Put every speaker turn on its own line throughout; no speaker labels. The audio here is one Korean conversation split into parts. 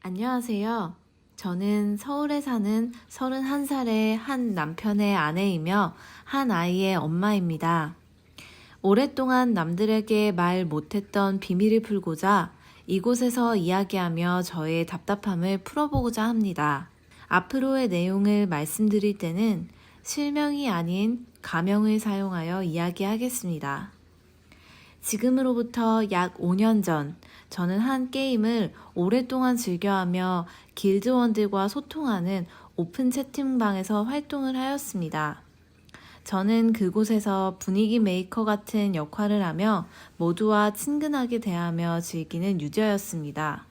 안녕하세요. 저는 서울에 사는 31살의 한 남편의 아내이며 한 아이의 엄마입니다. 오랫동안 남들에게 말 못했던 비밀을 풀고자 이곳에서 이야기하며 저의 답답함을 풀어보고자 합니다. 앞으로의 내용을 말씀드릴 때는 실명이 아닌 가명을 사용하여 이야기하겠습니다. 지금으로부터 약 5년 전, 저는 한 게임을 오랫동안 즐겨하며 길드원들과 소통하는 오픈 채팅방에서 활동을 하였습니다. 저는 그곳에서 분위기 메이커 같은 역할을 하며 모두와 친근하게 대하며 즐기는 유저였습니다.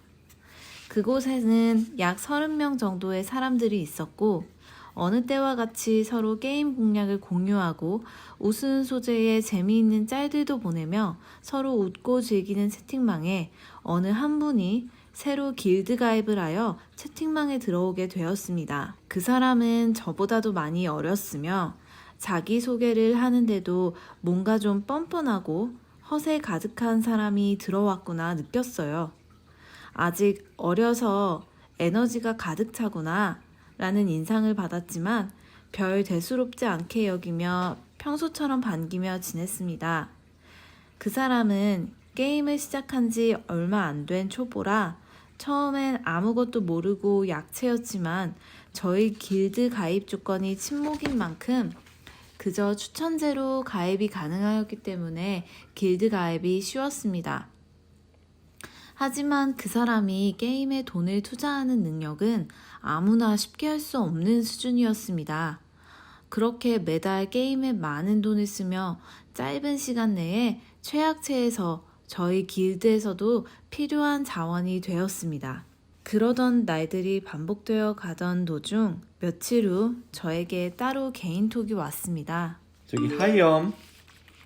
그곳에는 약 30명 정도의 사람들이 있었고, 어느 때와 같이 서로 게임 공략을 공유하고 웃은 소재의 재미있는 짤들도 보내며 서로 웃고 즐기는 채팅방에 어느 한 분이 새로 길드 가입을 하여 채팅방에 들어오게 되었습니다. 그 사람은 저보다도 많이 어렸으며 자기소개를 하는데도 뭔가 좀 뻔뻔하고 허세 가득한 사람이 들어왔구나 느꼈어요. 아직 어려서 에너지가 가득 차구나 라는 인상을 받았지만 별 대수롭지 않게 여기며 평소처럼 반기며 지냈습니다. 그 사람은 게임을 시작한 지 얼마 안 된 초보라 처음엔 아무것도 모르고 약체였지만 저희 길드 가입 조건이 친목인 만큼 그저 추천제로 가입이 가능하였기 때문에 길드 가입이 쉬웠습니다. 하지만 그 사람이 게임에 돈을 투자하는 능력은 아무나 쉽게 할 수 없는 수준이었습니다. 그렇게 매달 게임에 많은 돈을 쓰며 짧은 시간 내에 최약체에서 저희 길드에서도 필요한 자원이 되었습니다. 그러던 날들이 반복되어 가던 도중 며칠 후 저에게 따로 개인톡이 왔습니다.
저기 하이엄,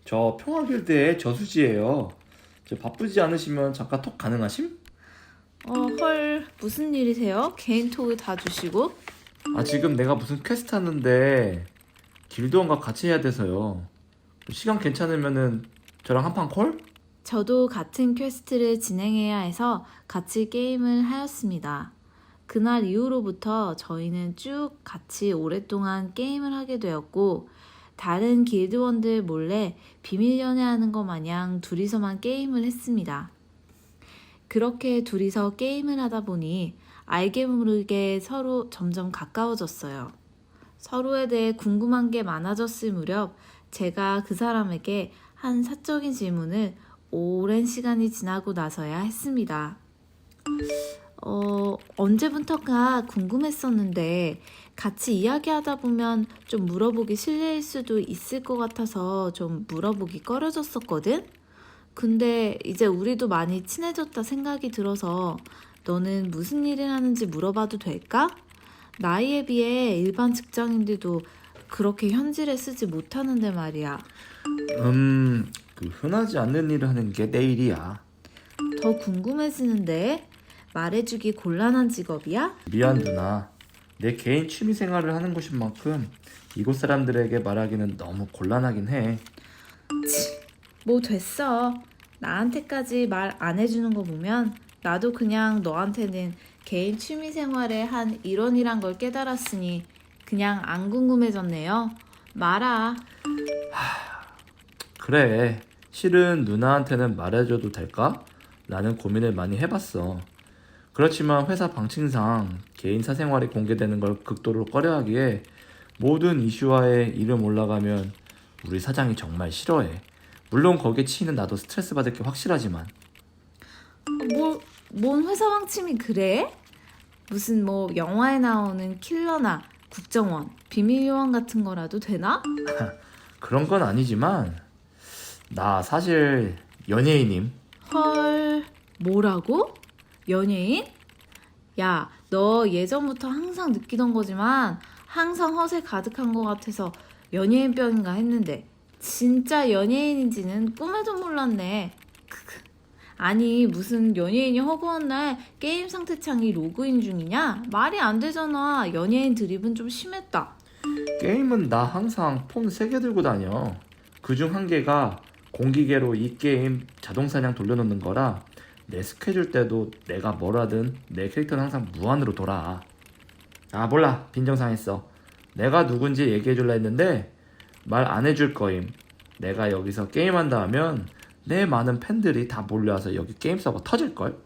저 평화길드의 저수지예요. 저 바쁘지 않으시면 잠깐 톡 가능하심?
헐, 무슨 일이세요? 개인톡을 다 주시고?
지금 내가 무슨 퀘스트 하는데 길드원과 같이 해야 돼서요. 시간 괜찮으면은 저랑 한판 콜?
저도 같은 퀘스트를 진행해야 해서 같이 게임을 하였습니다. 그날 이후로부터 저희는 쭉 같이 오랫동안 게임을 하게 되었고, 다른 길드원들 몰래 비밀 연애하는 것 마냥 둘이서만 게임을 했습니다. 그렇게 둘이서 게임을 하다 보니 알게 모르게 서로 점점 가까워졌어요. 서로에 대해 궁금한 게 많아졌을 무렵 제가 그 사람에게 한 사적인 질문을 오랜 시간이 지나고 나서야 했습니다. 언제부턴가 궁금했었는데 같이 이야기하다 보면 좀 물어보기 실례일 수도 있을 것 같아서 좀 물어보기 꺼려졌었거든? 근데 이제 우리도 많이 친해졌다 생각이 들어서 너는 무슨 일을 하는지 물어봐도 될까? 나이에 비해 일반 직장인들도 그렇게 현질에 쓰지 못하는데 말이야.
흔하지 않는 일을 하는 게 내 일이야.
더 궁금해지는데 말해주기 곤란한 직업이야?
미안 누나. 내 개인 취미 생활을 하는 곳인 만큼 이곳 사람들에게 말하기는 너무 곤란하긴 해.
뭐 됐어. 나한테까지 말 안 해주는 거 보면 나도 그냥 너한테는 개인 취미 생활의 한 일원이란 걸 깨달았으니 그냥 안 궁금해졌네요. 말아.
그래, 실은 누나한테는 말해줘도 될까? 라는 고민을 많이 해봤어. 그렇지만 회사 방침상 개인 사생활이 공개되는 걸 극도로 꺼려하기에 모든 이슈화에 이름 올라가면 우리 사장이 정말 싫어해. 물론 거기에 치이는 나도 스트레스 받을 게 확실하지만.
뭔 회사 방침이 그래? 무슨 뭐 영화에 나오는 킬러나 국정원, 비밀요원 같은 거라도 되나?
그런 건 아니지만 나 사실 연예인임.
헐, 뭐라고? 연예인? 야, 너 예전부터 항상 느끼던 거지만 항상 허세 가득한 것 같아서 연예인병인가 했는데 진짜 연예인인지는 꿈에도 몰랐네. 크크. 아니, 무슨 연예인이 허구한 날 게임 상태창이 로그인 중이냐? 말이 안 되잖아. 연예인 드립은 좀 심했다.
게임은 나 항상 폰 3개 들고 다녀. 그중 한 개가 공기계로 이 게임 자동 사냥 돌려놓는 거라 내 스케줄 때도 내가 뭘 하든 내 캐릭터는 항상 무한으로 돌아. 아 몰라, 빈정상했어. 내가 누군지 얘기해줄라 했는데 말 안 해줄 거임. 내가 여기서 게임한다 하면 내 많은 팬들이 다 몰려와서 여기 게임 서버 터질걸?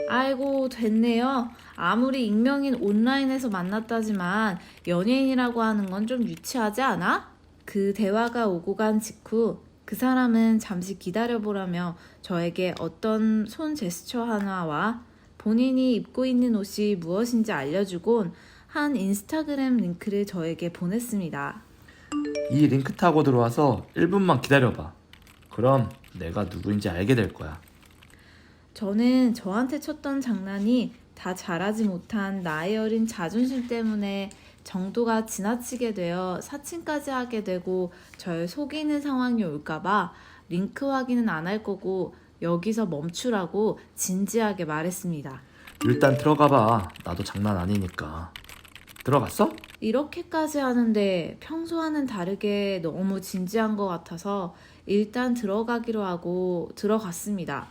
아이고, 됐네요. 아무리 익명인 온라인에서 만났다지만 연예인이라고 하는 건 좀 유치하지 않아? 그 대화가 오고 간 직후 그 사람은 잠시 기다려보라며 저에게 어떤 손 제스처 하나와 본인이 입고 있는 옷이 무엇인지 알려주곤 한 인스타그램 링크를 저에게 보냈습니다.
이 링크 타고 들어와서 1분만 기다려봐. 그럼 내가 누구인지 알게 될 거야.
저는 저한테 쳤던 장난이 다 잘하지 못한 나이 어린 자존심 때문에 정도가 지나치게 되어 사칭까지 하게 되고 절 속이는 상황이 올까봐 링크 확인은 안 할 거고 여기서 멈추라고 진지하게 말했습니다.
일단 들어가봐. 나도 장난 아니니까. 들어갔어?
이렇게까지 하는데 평소와는 다르게 너무 진지한 것 같아서 일단 들어가기로 하고 들어갔습니다.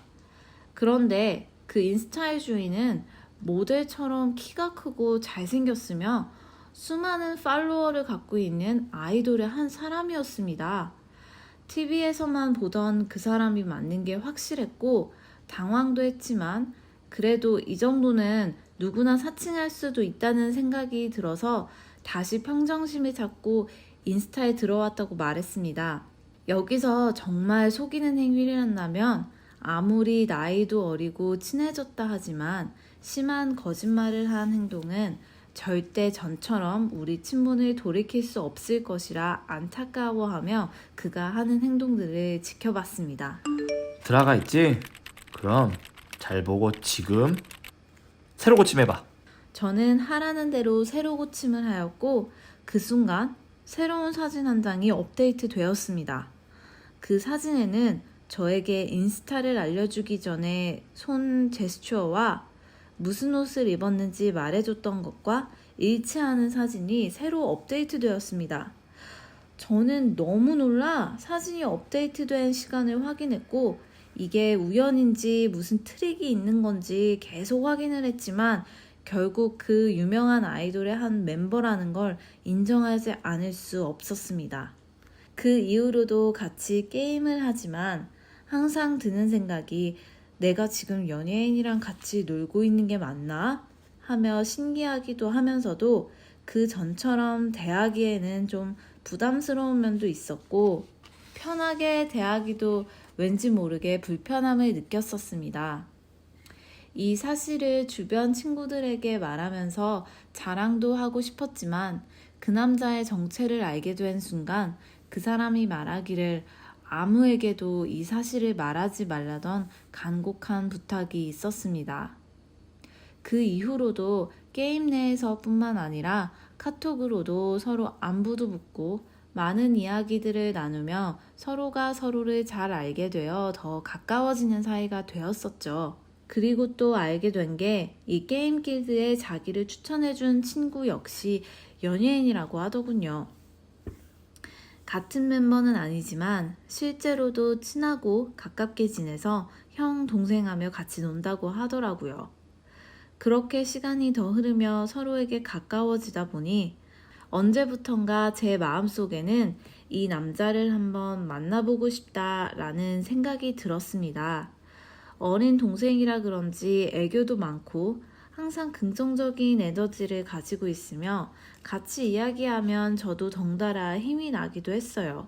그런데 그 인스타의 주인은 모델처럼 키가 크고 잘생겼으며 수많은 팔로워를 갖고 있는 아이돌의 한 사람이었습니다. TV에서만 보던 그 사람이 맞는 게 확실했고 당황도 했지만 그래도 이 정도는 누구나 사칭할 수도 있다는 생각이 들어서 다시 평정심을 찾고 인스타에 들어왔다고 말했습니다. 여기서 정말 속이는 행위를 한다면 아무리 나이도 어리고 친해졌다 하지만 심한 거짓말을 한 행동은 절대 전처럼 우리 친분을 돌이킬 수 없을 것이라 안타까워하며 그가 하는 행동들을 지켜봤습니다.
들어가 있지? 그럼 잘 보고 지금 새로 고침해봐.
저는 하라는 대로 새로 고침을 하였고 그 순간 새로운 사진 한 장이 업데이트 되었습니다. 그 사진에는 저에게 인스타를 알려주기 전에 손 제스처와 무슨 옷을 입었는지 말해줬던 것과 일치하는 사진이 새로 업데이트 되었습니다. 저는 너무 놀라 사진이 업데이트된 시간을 확인했고 이게 우연인지 무슨 트릭이 있는 건지 계속 확인을 했지만 결국 그 유명한 아이돌의 한 멤버라는 걸 인정하지 않을 수 없었습니다. 그 이후로도 같이 게임을 하지만 항상 드는 생각이 내가 지금 연예인이랑 같이 놀고 있는 게 맞나? 하며 신기하기도 하면서도 그 전처럼 대하기에는 좀 부담스러운 면도 있었고 편하게 대하기도 왠지 모르게 불편함을 느꼈었습니다. 이 사실을 주변 친구들에게 말하면서 자랑도 하고 싶었지만 그 남자의 정체를 알게 된 순간 그 사람이 말하기를 아무에게도 이 사실을 말하지 말라던 간곡한 부탁이 있었습니다. 그 이후로도 게임 내에서뿐만 아니라 카톡으로도 서로 안부도 묻고 많은 이야기들을 나누며 서로가 서로를 잘 알게 되어 더 가까워지는 사이가 되었었죠. 그리고 또 알게 된 게 이 게임 길드에 자기를 추천해준 친구 역시 연예인이라고 하더군요. 같은 멤버는 아니지만 실제로도 친하고 가깝게 지내서 형, 동생하며 같이 논다고 하더라고요. 그렇게 시간이 더 흐르며 서로에게 가까워지다 보니 언제부턴가 제 마음속에는 이 남자를 한번 만나보고 싶다라는 생각이 들었습니다. 어린 동생이라 그런지 애교도 많고 항상 긍정적인 에너지를 가지고 있으며 같이 이야기하면 저도 덩달아 힘이 나기도 했어요.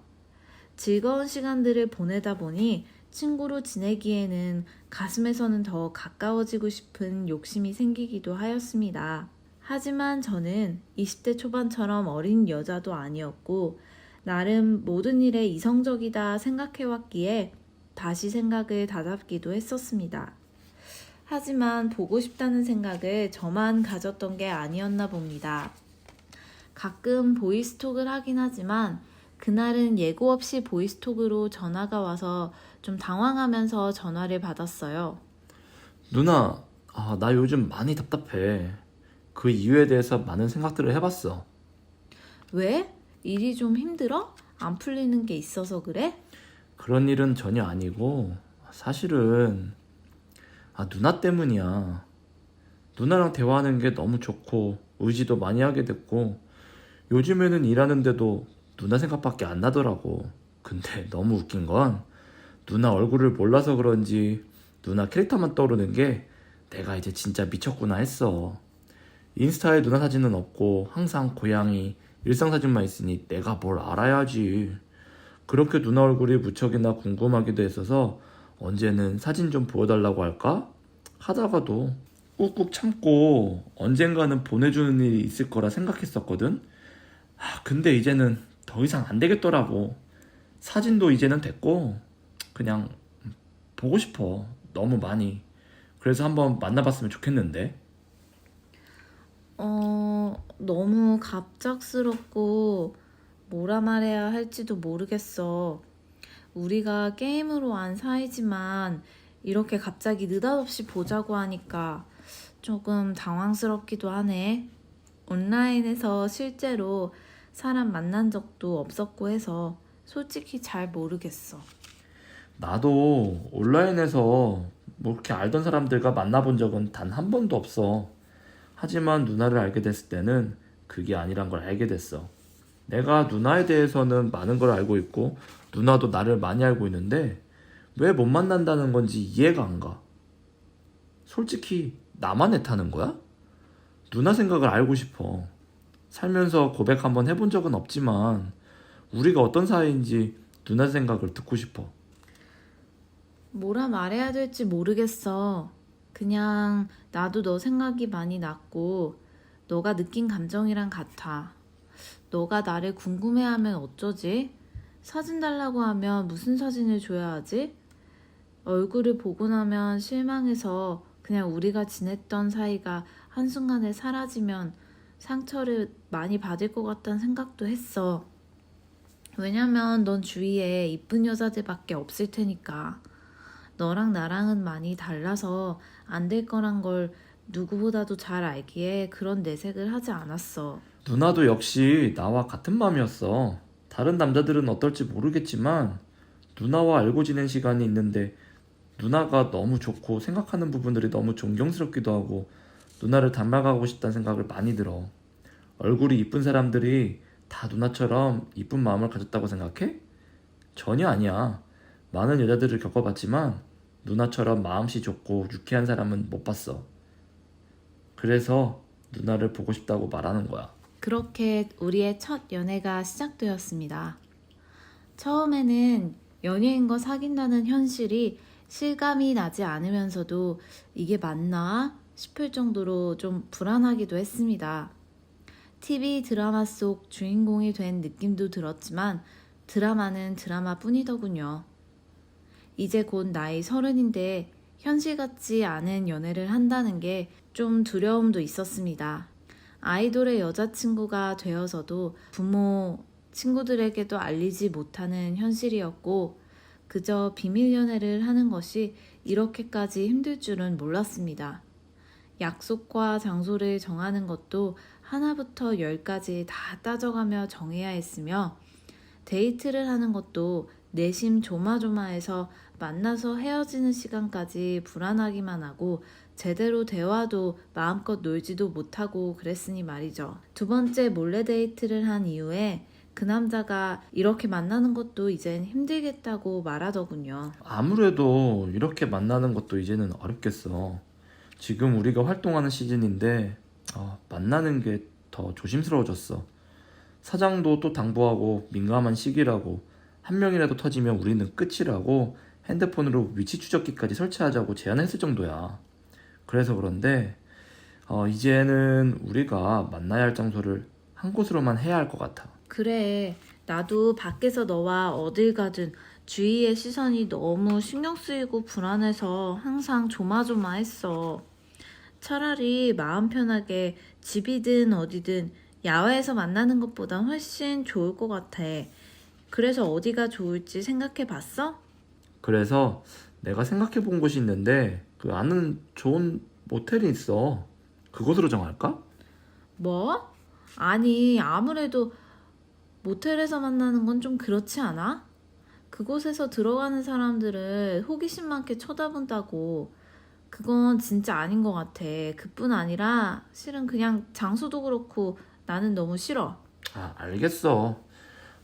즐거운 시간들을 보내다 보니 친구로 지내기에는 가슴에서는 더 가까워지고 싶은 욕심이 생기기도 하였습니다. 하지만 저는 20대 초반처럼 어린 여자도 아니었고 나름 모든 일에 이성적이다 생각해왔기에 다시 생각을 다잡기도 했었습니다. 하지만 보고 싶다는 생각을 저만 가졌던 게 아니었나 봅니다. 가끔 보이스톡을 하긴 하지만 그날은 예고 없이 보이스톡으로 전화가 와서 좀 당황하면서 전화를 받았어요.
누나, 나 요즘 많이 답답해. 그 이유에 대해서 많은 생각들을 해봤어.
왜? 일이 좀 힘들어? 안 풀리는 게 있어서 그래?
그런 일은 전혀 아니고 사실은 아, 누나 때문이야. 누나랑 대화하는 게 너무 좋고 의지도 많이 하게 됐고 요즘에는 일하는데도 누나 생각밖에 안 나더라고. 근데 너무 웃긴 건 누나 얼굴을 몰라서 그런지 누나 캐릭터만 떠오르는 게 내가 이제 진짜 미쳤구나 했어. 인스타에 누나 사진은 없고 항상 고양이, 일상 사진만 있으니 내가 뭘 알아야지. 그렇게 누나 얼굴이 무척이나 궁금하기도 했어서 언제는 사진 좀 보여달라고 할까? 하다가도 꾹꾹 참고 언젠가는 보내주는 일이 있을 거라 생각했었거든? 근데 이제는 더 이상 안 되겠더라고. 사진도 이제는 됐고 그냥 보고 싶어. 너무 많이. 그래서 한번 만나봤으면 좋겠는데.
너무 갑작스럽고 뭐라 말해야 할지도 모르겠어. 우리가 게임으로 안 사이지만 이렇게 갑자기 느닷없이 보자고 하니까 조금 당황스럽기도 하네. 온라인에서 실제로 사람 만난 적도 없었고 해서 솔직히 잘 모르겠어.
나도 온라인에서 뭐 그렇게 알던 사람들과 만나본 적은 단 한 번도 없어. 하지만 누나를 알게 됐을 때는 그게 아니란 걸 알게 됐어. 내가 누나에 대해서는 많은 걸 알고 있고 누나도 나를 많이 알고 있는데 왜 못 만난다는 건지 이해가 안 가. 솔직히 나만 애타는 거야? 누나 생각을 알고 싶어. 살면서 고백 한번 해본 적은 없지만 우리가 어떤 사이인지 누나 생각을 듣고 싶어.
뭐라 말해야 될지 모르겠어. 그냥 나도 너 생각이 많이 났고 너가 느낀 감정이랑 같아. 너가 나를 궁금해하면 어쩌지? 사진 달라고 하면 무슨 사진을 줘야 하지? 얼굴을 보고 나면 실망해서 그냥 우리가 지냈던 사이가 한순간에 사라지면 상처를 많이 받을 것 같다는 생각도 했어. 왜냐면 넌 주위에 이쁜 여자들밖에 없을 테니까. 너랑 나랑은 많이 달라서 안 될 거란 걸 누구보다도 잘 알기에 그런 내색을 하지 않았어.
누나도 역시 나와 같은 마음이었어. 다른 남자들은 어떨지 모르겠지만 누나와 알고 지낸 시간이 있는데 누나가 너무 좋고 생각하는 부분들이 너무 존경스럽기도 하고 누나를 닮아가고 싶다는 생각을 많이 들어. 얼굴이 이쁜 사람들이 다 누나처럼 이쁜 마음을 가졌다고 생각해? 전혀 아니야. 많은 여자들을 겪어봤지만 누나처럼 마음씨 좋고 유쾌한 사람은 못 봤어. 그래서 누나를 보고 싶다고 말하는 거야.
그렇게 우리의 첫 연애가 시작되었습니다. 처음에는 연예인과 사귄다는 현실이 실감이 나지 않으면서도 이게 맞나 싶을 정도로 좀 불안하기도 했습니다. TV 드라마 속 주인공이 된 느낌도 들었지만 드라마는 드라마뿐이더군요. 이제 곧 나이 30인데 현실 같지 않은 연애를 한다는 게 좀 두려움도 있었습니다. 아이돌의 여자친구가 되어서도 부모, 친구들에게도 알리지 못하는 현실이었고 그저 비밀 연애를 하는 것이 이렇게까지 힘들 줄은 몰랐습니다. 약속과 장소를 정하는 것도 하나부터 10까지 다 따져가며 정해야 했으며 데이트를 하는 것도 내심 조마조마해서 만나서 헤어지는 시간까지 불안하기만 하고 제대로 대화도 마음껏 놀지도 못하고 그랬으니 말이죠. 두 번째 몰래 데이트를 한 이후에 그 남자가 이렇게 만나는 것도 이젠 힘들겠다고 말하더군요.
아무래도 이렇게 만나는 것도 이제는 어렵겠어. 지금 우리가 활동하는 시즌인데 만나는 게 더 조심스러워졌어. 사장도 또 당부하고 민감한 시기라고 한 명이라도 터지면 우리는 끝이라고 핸드폰으로 위치 추적기까지 설치하자고 제안했을 정도야. 그래서 그런데 이제는 우리가 만나야 할 장소를 한 곳으로만 해야 할 것 같아.
그래, 나도 밖에서 너와 어딜 가든 주위의 시선이 너무 신경 쓰이고 불안해서 항상 조마조마했어. 차라리 마음 편하게 집이든 어디든 야외에서 만나는 것보단 훨씬 좋을 것 같아. 그래서 어디가 좋을지 생각해 봤어?
그래서 내가 생각해 본 곳이 있는데 그 아는 좋은 모텔이 있어. 그곳으로 정할까?
뭐? 아니, 아무래도 모텔에서 만나는 건 좀 그렇지 않아? 그곳에서 들어가는 사람들을 호기심 많게 쳐다본다고. 그건 진짜 아닌 것 같아. 그뿐 아니라 실은 그냥 장소도 그렇고 나는 너무 싫어.
아, 알겠어.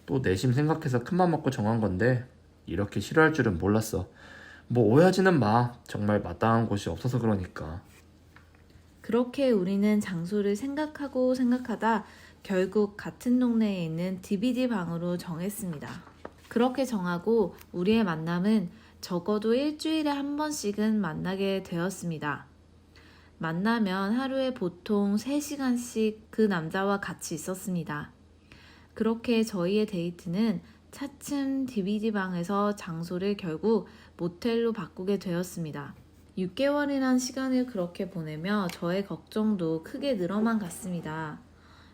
또 내심 생각해서 큰맘 먹고 정한 건데 이렇게 싫어할 줄은 몰랐어. 뭐 오해하지는 마. 정말 마땅한 곳이 없어서 그러니까.
그렇게 우리는 장소를 생각하고 생각하다 결국 같은 동네에 있는 DVD 방으로 정했습니다. 그렇게 정하고 우리의 만남은 적어도 일주일에 한 번씩은 만나게 되었습니다. 만나면 하루에 보통 3시간씩 그 남자와 같이 있었습니다. 그렇게 저희의 데이트는 차츰 DVD방에서 장소를 결국 모텔로 바꾸게 되었습니다. 6개월이란 시간을 그렇게 보내며 저의 걱정도 크게 늘어만 갔습니다.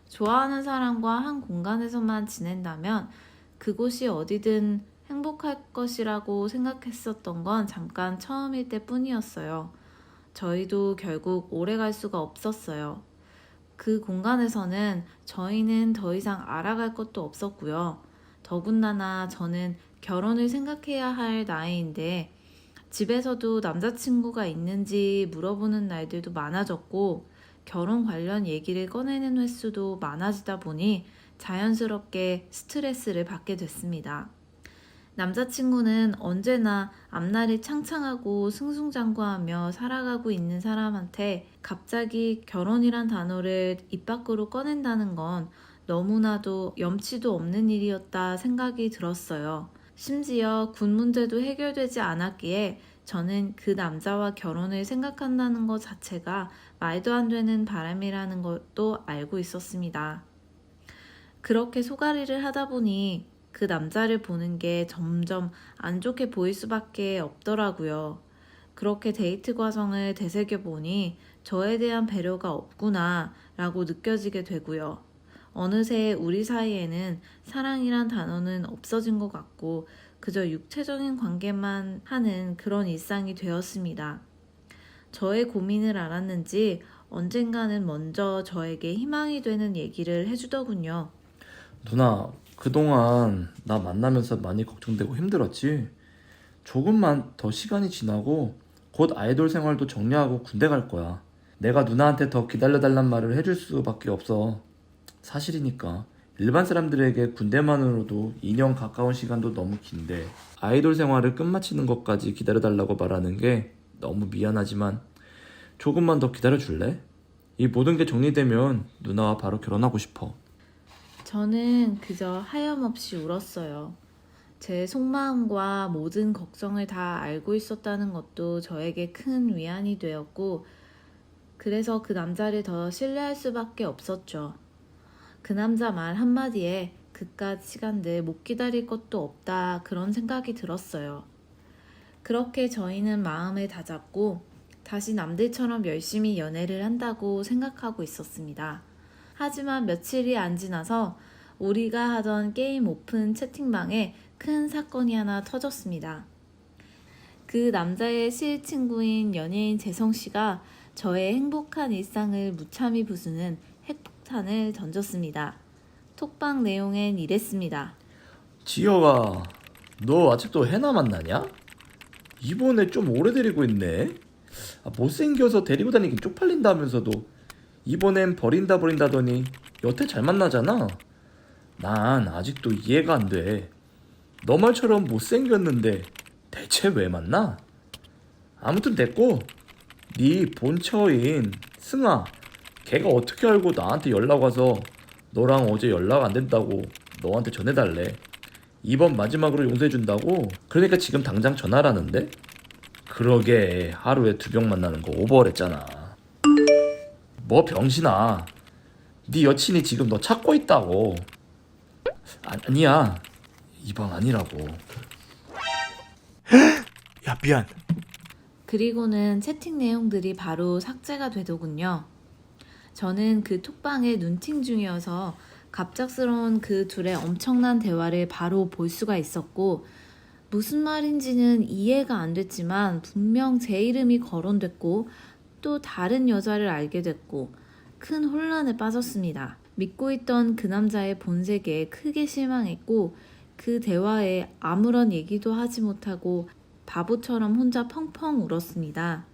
좋아하는 사람과 한 공간에서만 지낸다면 그곳이 어디든 행복할 것이라고 생각했었던 건 잠깐 처음일 때뿐이었어요. 저희도 결국 오래 갈 수가 없었어요. 그 공간에서는 저희는 더 이상 알아갈 것도 없었고요. 더군다나 저는 결혼을 생각해야 할 나이인데 집에서도 남자친구가 있는지 물어보는 날들도 많아졌고 결혼 관련 얘기를 꺼내는 횟수도 많아지다 보니 자연스럽게 스트레스를 받게 됐습니다. 남자친구는 언제나 앞날이 창창하고 승승장구하며 살아가고 있는 사람한테 갑자기 결혼이란 단어를 입 밖으로 꺼낸다는 건 너무나도 염치도 없는 일이었다 생각이 들었어요. 심지어 군 문제도 해결되지 않았기에 저는 그 남자와 결혼을 생각한다는 것 자체가 말도 안 되는 바람이라는 것도 알고 있었습니다. 그렇게 소가리를 하다 보니 그 남자를 보는 게 점점 안 좋게 보일 수밖에 없더라고요. 그렇게 데이트 과정을 되새겨보니 저에 대한 배려가 없구나 라고 느껴지게 되고요. 어느새 우리 사이에는 사랑이란 단어는 없어진 것 같고 그저 육체적인 관계만 하는 그런 일상이 되었습니다. 저의 고민을 알았는지 언젠가는 먼저 저에게 희망이 되는 얘기를 해주더군요.
누나, 그동안 나 만나면서 많이 걱정되고 힘들었지? 조금만 더 시간이 지나고 곧 아이돌 생활도 정리하고 군대 갈 거야. 내가 누나한테 더 기다려달란 말을 해줄 수밖에 없어. 사실이니까. 일반 사람들에게 군대만으로도 2년 가까운 시간도 너무 긴데 아이돌 생활을 끝마치는 것까지 기다려달라고 말하는 게 너무 미안하지만 조금만 더 기다려줄래? 이 모든 게 정리되면 누나와 바로 결혼하고 싶어.
저는 그저 하염없이 울었어요. 제 속마음과 모든 걱정을 다 알고 있었다는 것도 저에게 큰 위안이 되었고, 그래서 그 남자를 더 신뢰할 수밖에 없었죠. 그 남자 말 한마디에 그깟 시간들 못 기다릴 것도 없다 그런 생각이 들었어요. 그렇게 저희는 마음을 다잡고 다시 남들처럼 열심히 연애를 한다고 생각하고 있었습니다. 하지만 며칠이 안 지나서 우리가 하던 게임 오픈 채팅방에 큰 사건이 하나 터졌습니다. 그 남자의 실친구인 연예인 재성씨가 저의 행복한 일상을 무참히 부수는 핵폭탄을 던졌습니다. 톡방 내용엔 이랬습니다.
지혁아, 너 아직도 해나 만나냐? 이번에 좀 오래 데리고 있네. 못생겨서 데리고 다니긴 쪽팔린다면서도 이번엔 버린다더니 여태 잘 만나잖아. 난 아직도 이해가 안 돼. 너 말처럼 못생겼는데 대체 왜 만나? 아무튼 됐고, 네 본처인 승아, 걔가 어떻게 알고 나한테 연락 와서 너랑 어제 연락 안 된다고 너한테 전해달래. 이번 마지막으로 용서해준다고? 그러니까 지금 당장 전화라는데? 그러게, 하루에 2명 만나는 거 오버랬잖아. 뭐 병신아, 네 여친이 지금 너 찾고 있다고. 아니야, 이 방 아니라고. 야, 미안.
그리고는 채팅 내용들이 바로 삭제가 되더군요. 저는 그 톡방에 눈팅 중이어서 갑작스러운 그 둘의 엄청난 대화를 바로 볼 수가 있었고, 무슨 말인지는 이해가 안 됐지만 분명 제 이름이 거론됐고 또 다른 여자를 알게 됐고 큰 혼란에 빠졌습니다. 믿고 있던 그 남자의 본색에 크게 실망했고 그 대화에 아무런 얘기도 하지 못하고 바보처럼 혼자 펑펑 울었습니다.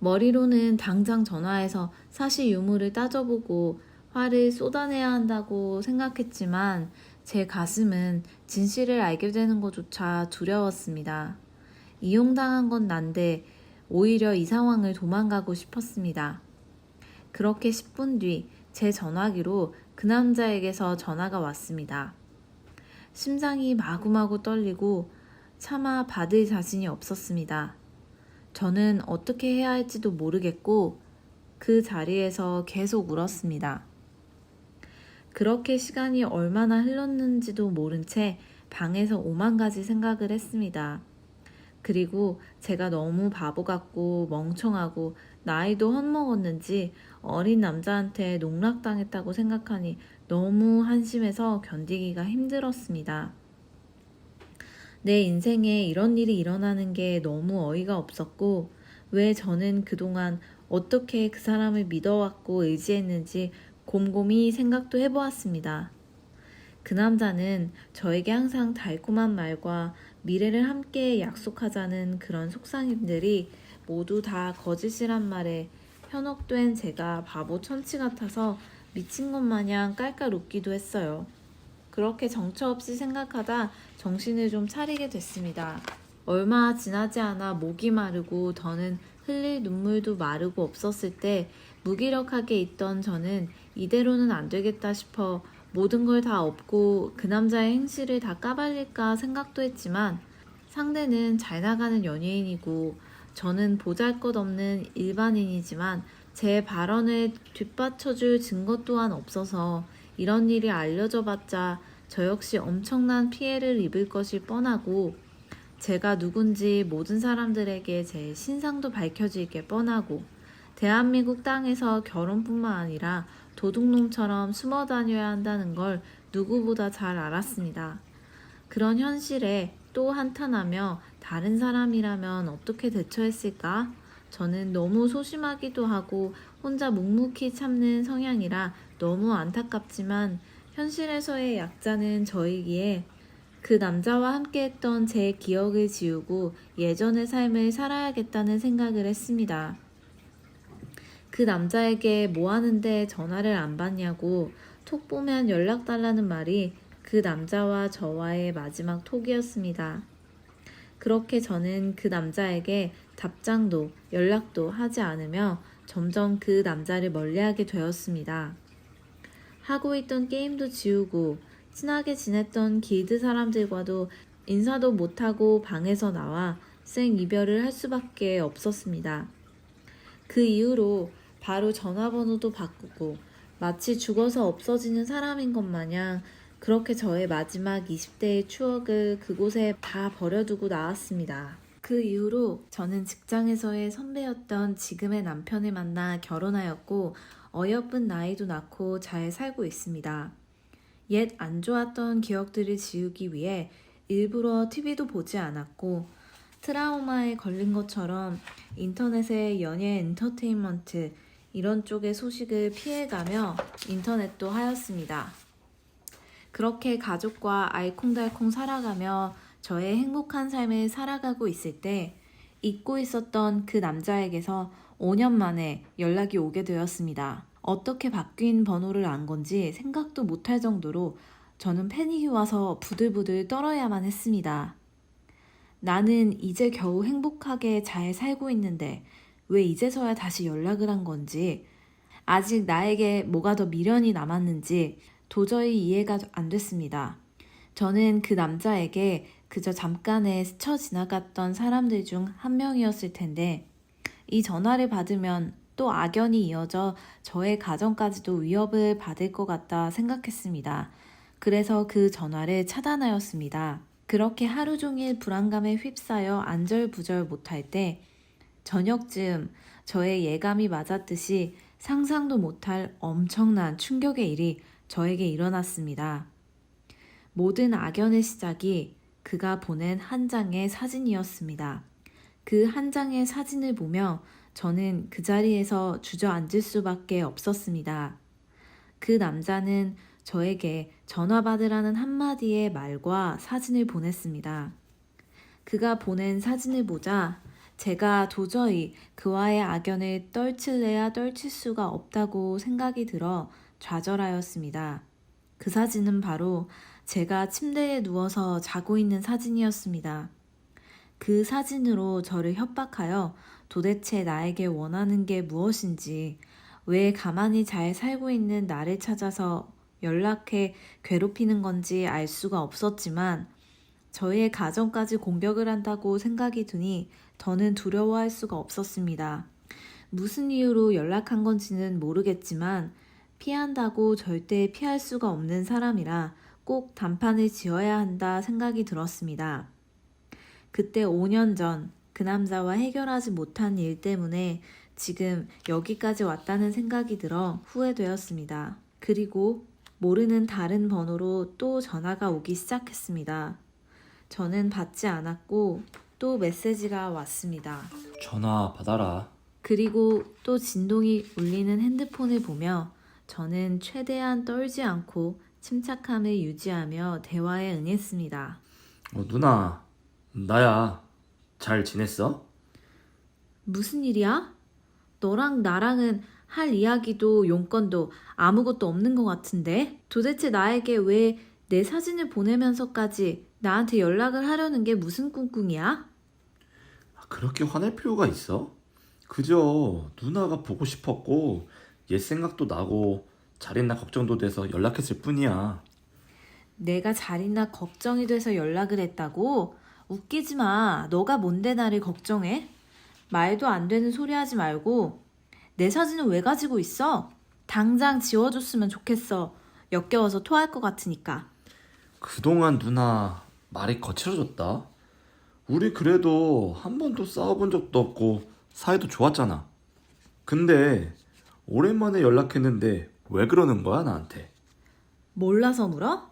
머리로는 당장 전화해서 사실 유무를 따져보고 화를 쏟아내야 한다고 생각했지만 제 가슴은 진실을 알게 되는 것조차 두려웠습니다. 이용당한 건 난데 오히려 이 상황을 도망가고 싶었습니다. 그렇게 10분 뒤 제 전화기로 그 남자에게서 전화가 왔습니다. 심장이 마구마구 떨리고 차마 받을 자신이 없었습니다. 저는 어떻게 해야 할지도 모르겠고 그 자리에서 계속 울었습니다. 그렇게 시간이 얼마나 흘렀는지도 모른 채 방에서 오만 가지 생각을 했습니다. 그리고 제가 너무 바보 같고 멍청하고 나이도 헛먹었는지 어린 남자한테 농락당했다고 생각하니 너무 한심해서 견디기가 힘들었습니다. 내 인생에 이런 일이 일어나는 게 너무 어이가 없었고 왜 저는 그동안 어떻게 그 사람을 믿어왔고 의지했는지 곰곰이 생각도 해보았습니다. 그 남자는 저에게 항상 달콤한 말과 미래를 함께 약속하자는 그런 속삭임들이 모두 다 거짓이란 말에 현혹된 제가 바보 천치 같아서 미친 것 마냥 깔깔 웃기도 했어요. 그렇게 정처 없이 생각하다 정신을 좀 차리게 됐습니다. 얼마 지나지 않아 목이 마르고 더는 흘릴 눈물도 마르고 없었을 때 무기력하게 있던 저는 이대로는 안 되겠다 싶어 모든 걸 다 엎고 그 남자의 행실을 다 까발릴까 생각도 했지만 상대는 잘 나가는 연예인이고 저는 보잘것없는 일반인이지만 제 발언을 뒷받쳐줄 증거 또한 없어서 이런 일이 알려져 봤자 저 역시 엄청난 피해를 입을 것이 뻔하고 제가 누군지 모든 사람들에게 제 신상도 밝혀질 게 뻔하고 대한민국 땅에서 결혼뿐만 아니라 도둑놈처럼 숨어 다녀야 한다는 걸 누구보다 잘 알았습니다. 그런 현실에 또 한탄하며 다른 사람이라면 어떻게 대처했을까? 저는 너무 소심하기도 하고 혼자 묵묵히 참는 성향이라 너무 안타깝지만 현실에서의 약자는 저이기에 그 남자와 함께했던 제 기억을 지우고 예전의 삶을 살아야겠다는 생각을 했습니다. 그 남자에게 뭐 하는데 전화를 안 받냐고 톡 보면 연락 달라는 말이 그 남자와 저와의 마지막 톡이었습니다. 그렇게 저는 그 남자에게 답장도 연락도 하지 않으며 점점 그 남자를 멀리하게 되었습니다. 하고 있던 게임도 지우고 친하게 지냈던 길드 사람들과도 인사도 못하고 방에서 나와 생 이별을 할 수밖에 없었습니다. 그 이후로 바로 전화번호도 바꾸고 마치 죽어서 없어지는 사람인 것 마냥 그렇게 저의 마지막 20대의 추억을 그곳에 다 버려두고 나왔습니다. 그 이후로 저는 직장에서의 선배였던 지금의 남편을 만나 결혼하였고 어여쁜 나이도 낳고 잘 살고 있습니다. 옛 안 좋았던 기억들을 지우기 위해 일부러 TV도 보지 않았고 트라우마에 걸린 것처럼 인터넷의 연예 엔터테인먼트 이런 쪽의 소식을 피해가며 인터넷도 하였습니다. 그렇게 가족과 알콩달콩 살아가며 저의 행복한 삶을 살아가고 있을 때 잊고 있었던 그 남자에게서 5년 만에 연락이 오게 되었습니다. 어떻게 바뀐 번호를 안 건지 생각도 못할 정도로 저는 패닉이 와서 부들부들 떨어야만 했습니다. 나는 이제 겨우 행복하게 잘 살고 있는데 왜 이제서야 다시 연락을 한 건지, 아직 나에게 뭐가 더 미련이 남았는지 도저히 이해가 안 됐습니다. 저는 그 남자에게 그저 잠깐에 스쳐 지나갔던 사람들 중 한 명이었을 텐데 이 전화를 받으면 또 악연이 이어져 저의 가정까지도 위협을 받을 것 같다 생각했습니다. 그래서 그 전화를 차단하였습니다. 그렇게 하루 종일 불안감에 휩싸여 안절부절 못할 때 저녁쯤 저의 예감이 맞았듯이 상상도 못할 엄청난 충격의 일이 저에게 일어났습니다. 모든 악연의 시작이 그가 보낸 한 장의 사진이었습니다. 그 한 장의 사진을 보며 저는 그 자리에서 주저앉을 수밖에 없었습니다. 그 남자는 저에게 전화 받으라는 한마디의 말과 사진을 보냈습니다. 그가 보낸 사진을 보자 제가 도저히 그와의 악연을 떨칠래야 떨칠 수가 없다고 생각이 들어 좌절하였습니다. 그 사진은 바로 제가 침대에 누워서 자고 있는 사진이었습니다. 그 사진으로 저를 협박하여 도대체 나에게 원하는 게 무엇인지, 왜 가만히 잘 살고 있는 나를 찾아서 연락해 괴롭히는 건지 알 수가 없었지만 저희의 가정까지 공격을 한다고 생각이 드니 더는 두려워할 수가 없었습니다. 무슨 이유로 연락한 건지는 모르겠지만 피한다고 절대 피할 수가 없는 사람이라 꼭 단판을 지어야 한다 생각이 들었습니다. 그때 5년 전 그 남자와 해결하지 못한 일 때문에 지금 여기까지 왔다는 생각이 들어 후회되었습니다. 그리고 모르는 다른 번호로 또 전화가 오기 시작했습니다. 저는 받지 않았고 또 메시지가 왔습니다.
전화 받아라.
그리고 또 진동이 울리는 핸드폰을 보며 저는 최대한 떨지 않고 침착함을 유지하며 대화에 응했습니다.
누나, 나야. 잘 지냈어?
무슨 일이야? 너랑 나랑은 할 이야기도 용건도 아무것도 없는 것 같은데? 도대체 나에게 왜 내 사진을 보내면서까지 나한테 연락을 하려는 게 무슨 꿍꿍이야?
그렇게 화낼 필요가 있어? 그저 누나가 보고 싶었고 옛 생각도 나고 잘 있나 걱정도 돼서 연락했을 뿐이야.
내가 잘 있나 걱정이 돼서 연락을 했다고? 웃기지 마. 너가 뭔데 나를 걱정해? 말도 안 되는 소리 하지 말고 내 사진은 왜 가지고 있어? 당장 지워줬으면 좋겠어. 역겨워서 토할 것 같으니까.
그동안 누나 말이 거칠어졌다. 우리 그래도 한 번도 싸워본 적도 없고 사이도 좋았잖아. 근데 오랜만에 연락했는데 왜 그러는 거야 나한테?
몰라서 물어?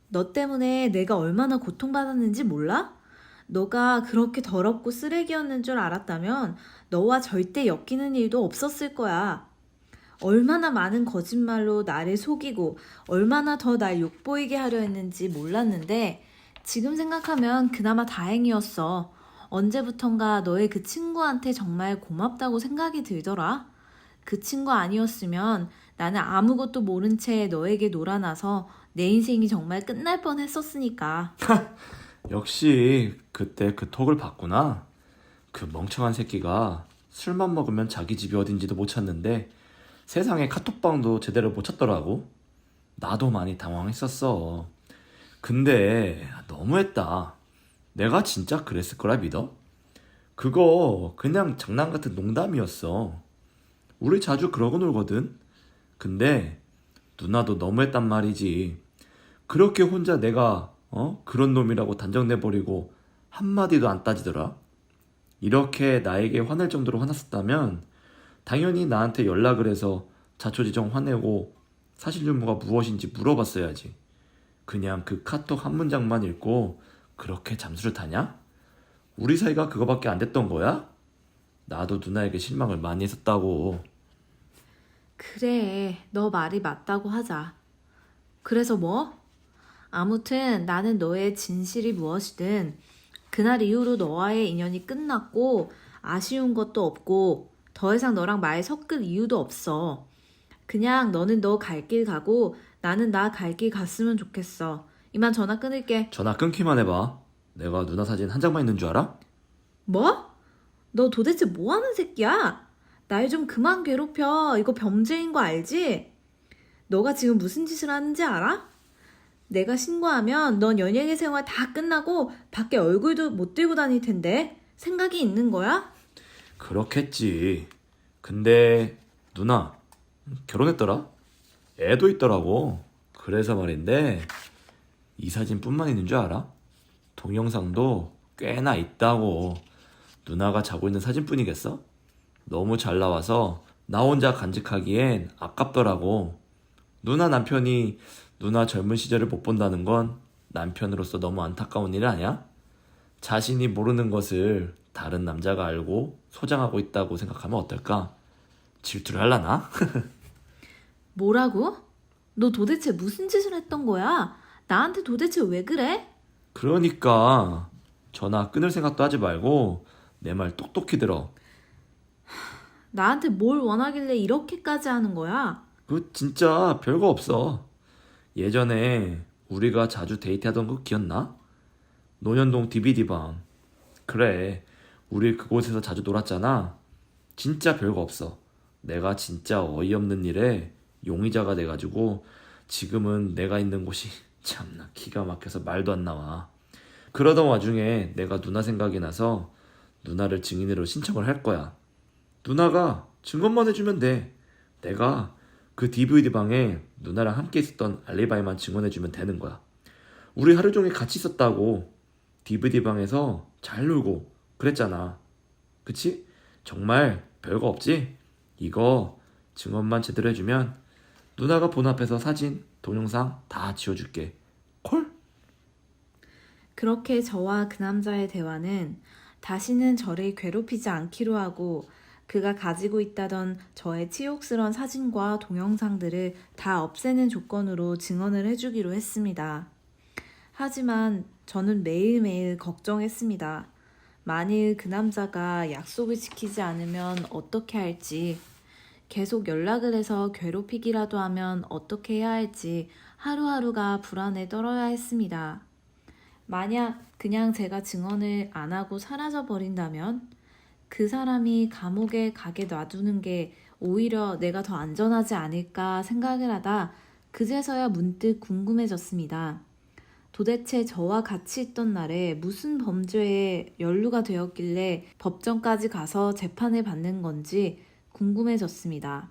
너 때문에 내가 얼마나 고통받았는지 몰라? 너가 그렇게 더럽고 쓰레기였는 줄 알았다면 너와 절대 엮이는 일도 없었을 거야. 얼마나 많은 거짓말로 나를 속이고 얼마나 더 날 욕보이게 하려 했는지 몰랐는데 지금 생각하면 그나마 다행이었어. 언제부턴가 너의 그 친구한테 정말 고맙다고 생각이 들더라. 그 친구 아니었으면 나는 아무것도 모른 채 너에게 놀아나서 내 인생이 정말 끝날 뻔했었으니까.
역시 그때 그 톡을 봤구나. 그 멍청한 새끼가 술만 먹으면 자기 집이 어딘지도 못 찾는데 세상에 카톡방도 제대로 못 찾더라고. 나도 많이 당황했었어. 근데 너무했다. 내가 진짜 그랬을 거라 믿어? 그거 그냥 장난 같은 농담이었어. 우리 자주 그러고 놀거든. 근데 누나도 너무했단 말이지. 그렇게 혼자 내가 그런 놈이라고 단정내버리고 한마디도 안 따지더라. 이렇게 나에게 화낼 정도로 화났었다면 당연히 나한테 연락을 해서 자초지종 화내고 사실 유무가 무엇인지 물어봤어야지. 그냥 그 카톡 한 문장만 읽고 그렇게 잠수를 타냐? 우리 사이가 그거밖에 안 됐던 거야? 나도 누나에게 실망을 많이 했었다고.
그래, 너 말이 맞다고 하자. 그래서 뭐? 아무튼 나는 너의 진실이 무엇이든 그날 이후로 너와의 인연이 끝났고 아쉬운 것도 없고 더 이상 너랑 말 섞을 이유도 없어. 그냥 너는 너 갈 길 가고 나는 나 갈 길 갔으면 좋겠어. 이만 전화 끊을게.
전화 끊기만 해봐. 내가 누나 사진 한 장만 있는 줄 알아?
뭐? 너 도대체 뭐 하는 새끼야? 날 좀 그만 괴롭혀. 이거 범죄인 거 알지? 너가 지금 무슨 짓을 하는지 알아? 내가 신고하면 넌 연예계 생활 다 끝나고 밖에 얼굴도 못 들고 다닐 텐데 생각이 있는 거야?
그렇겠지. 근데 누나 결혼했더라? 애도 있더라고. 그래서 말인데 이 사진뿐만 있는 줄 알아? 동영상도 꽤나 있다고. 누나가 자고 있는 사진뿐이겠어? 너무 잘 나와서 나 혼자 간직하기엔 아깝더라고. 누나 남편이 누나 젊은 시절을 못 본다는 건 남편으로서 너무 안타까운 일 아니야? 자신이 모르는 것을 다른 남자가 알고 소장하고 있다고 생각하면 어떨까? 질투를 할라나?
뭐라고? 너 도대체 무슨 짓을 했던 거야? 나한테 도대체 왜 그래?
그러니까 전화 끊을 생각도 하지 말고 내 말 똑똑히 들어.
나한테 뭘 원하길래 이렇게까지 하는 거야?
그 진짜 별거 없어. 예전에 우리가 자주 데이트하던 거 기억나? 논현동 DVD방. 그래, 우리 그곳에서 자주 놀았잖아. 진짜 별거 없어. 내가 진짜 어이없는 일에 용의자가 돼가지고 지금은 내가 있는 곳이 참나 기가 막혀서 말도 안 나와. 그러던 와중에 내가 누나 생각이 나서 누나를 증인으로 신청을 할 거야. 누나가 증언만 해주면 돼. 내가 그 DVD 방에 누나랑 함께 있었던 알리바이만 증언해주면 되는 거야. 우리 하루 종일 같이 있었다고. DVD 방에서 잘 놀고 그랬잖아. 그치? 정말 별거 없지? 이거 증언만 제대로 해주면 누나가 본 앞에서 사진, 동영상 다 지워줄게. 콜?
그렇게 저와 그 남자의 대화는 다시는 저를 괴롭히지 않기로 하고 그가 가지고 있다던 저의 치욕스러운 사진과 동영상들을 다 없애는 조건으로 증언을 해주기로 했습니다. 하지만 저는 매일매일 걱정했습니다. 만일 그 남자가 약속을 지키지 않으면 어떻게 할지, 계속 연락을 해서 괴롭히기라도 하면 어떻게 해야 할지 하루하루가 불안에 떨어야 했습니다. 만약 그냥 제가 증언을 안 하고 사라져 버린다면 그 사람이 감옥에 가게 놔두는 게 오히려 내가 더 안전하지 않을까 생각을 하다 그제서야 문득 궁금해졌습니다. 도대체 저와 같이 있던 날에 무슨 범죄에 연루가 되었길래 법정까지 가서 재판을 받는 건지 궁금해졌습니다.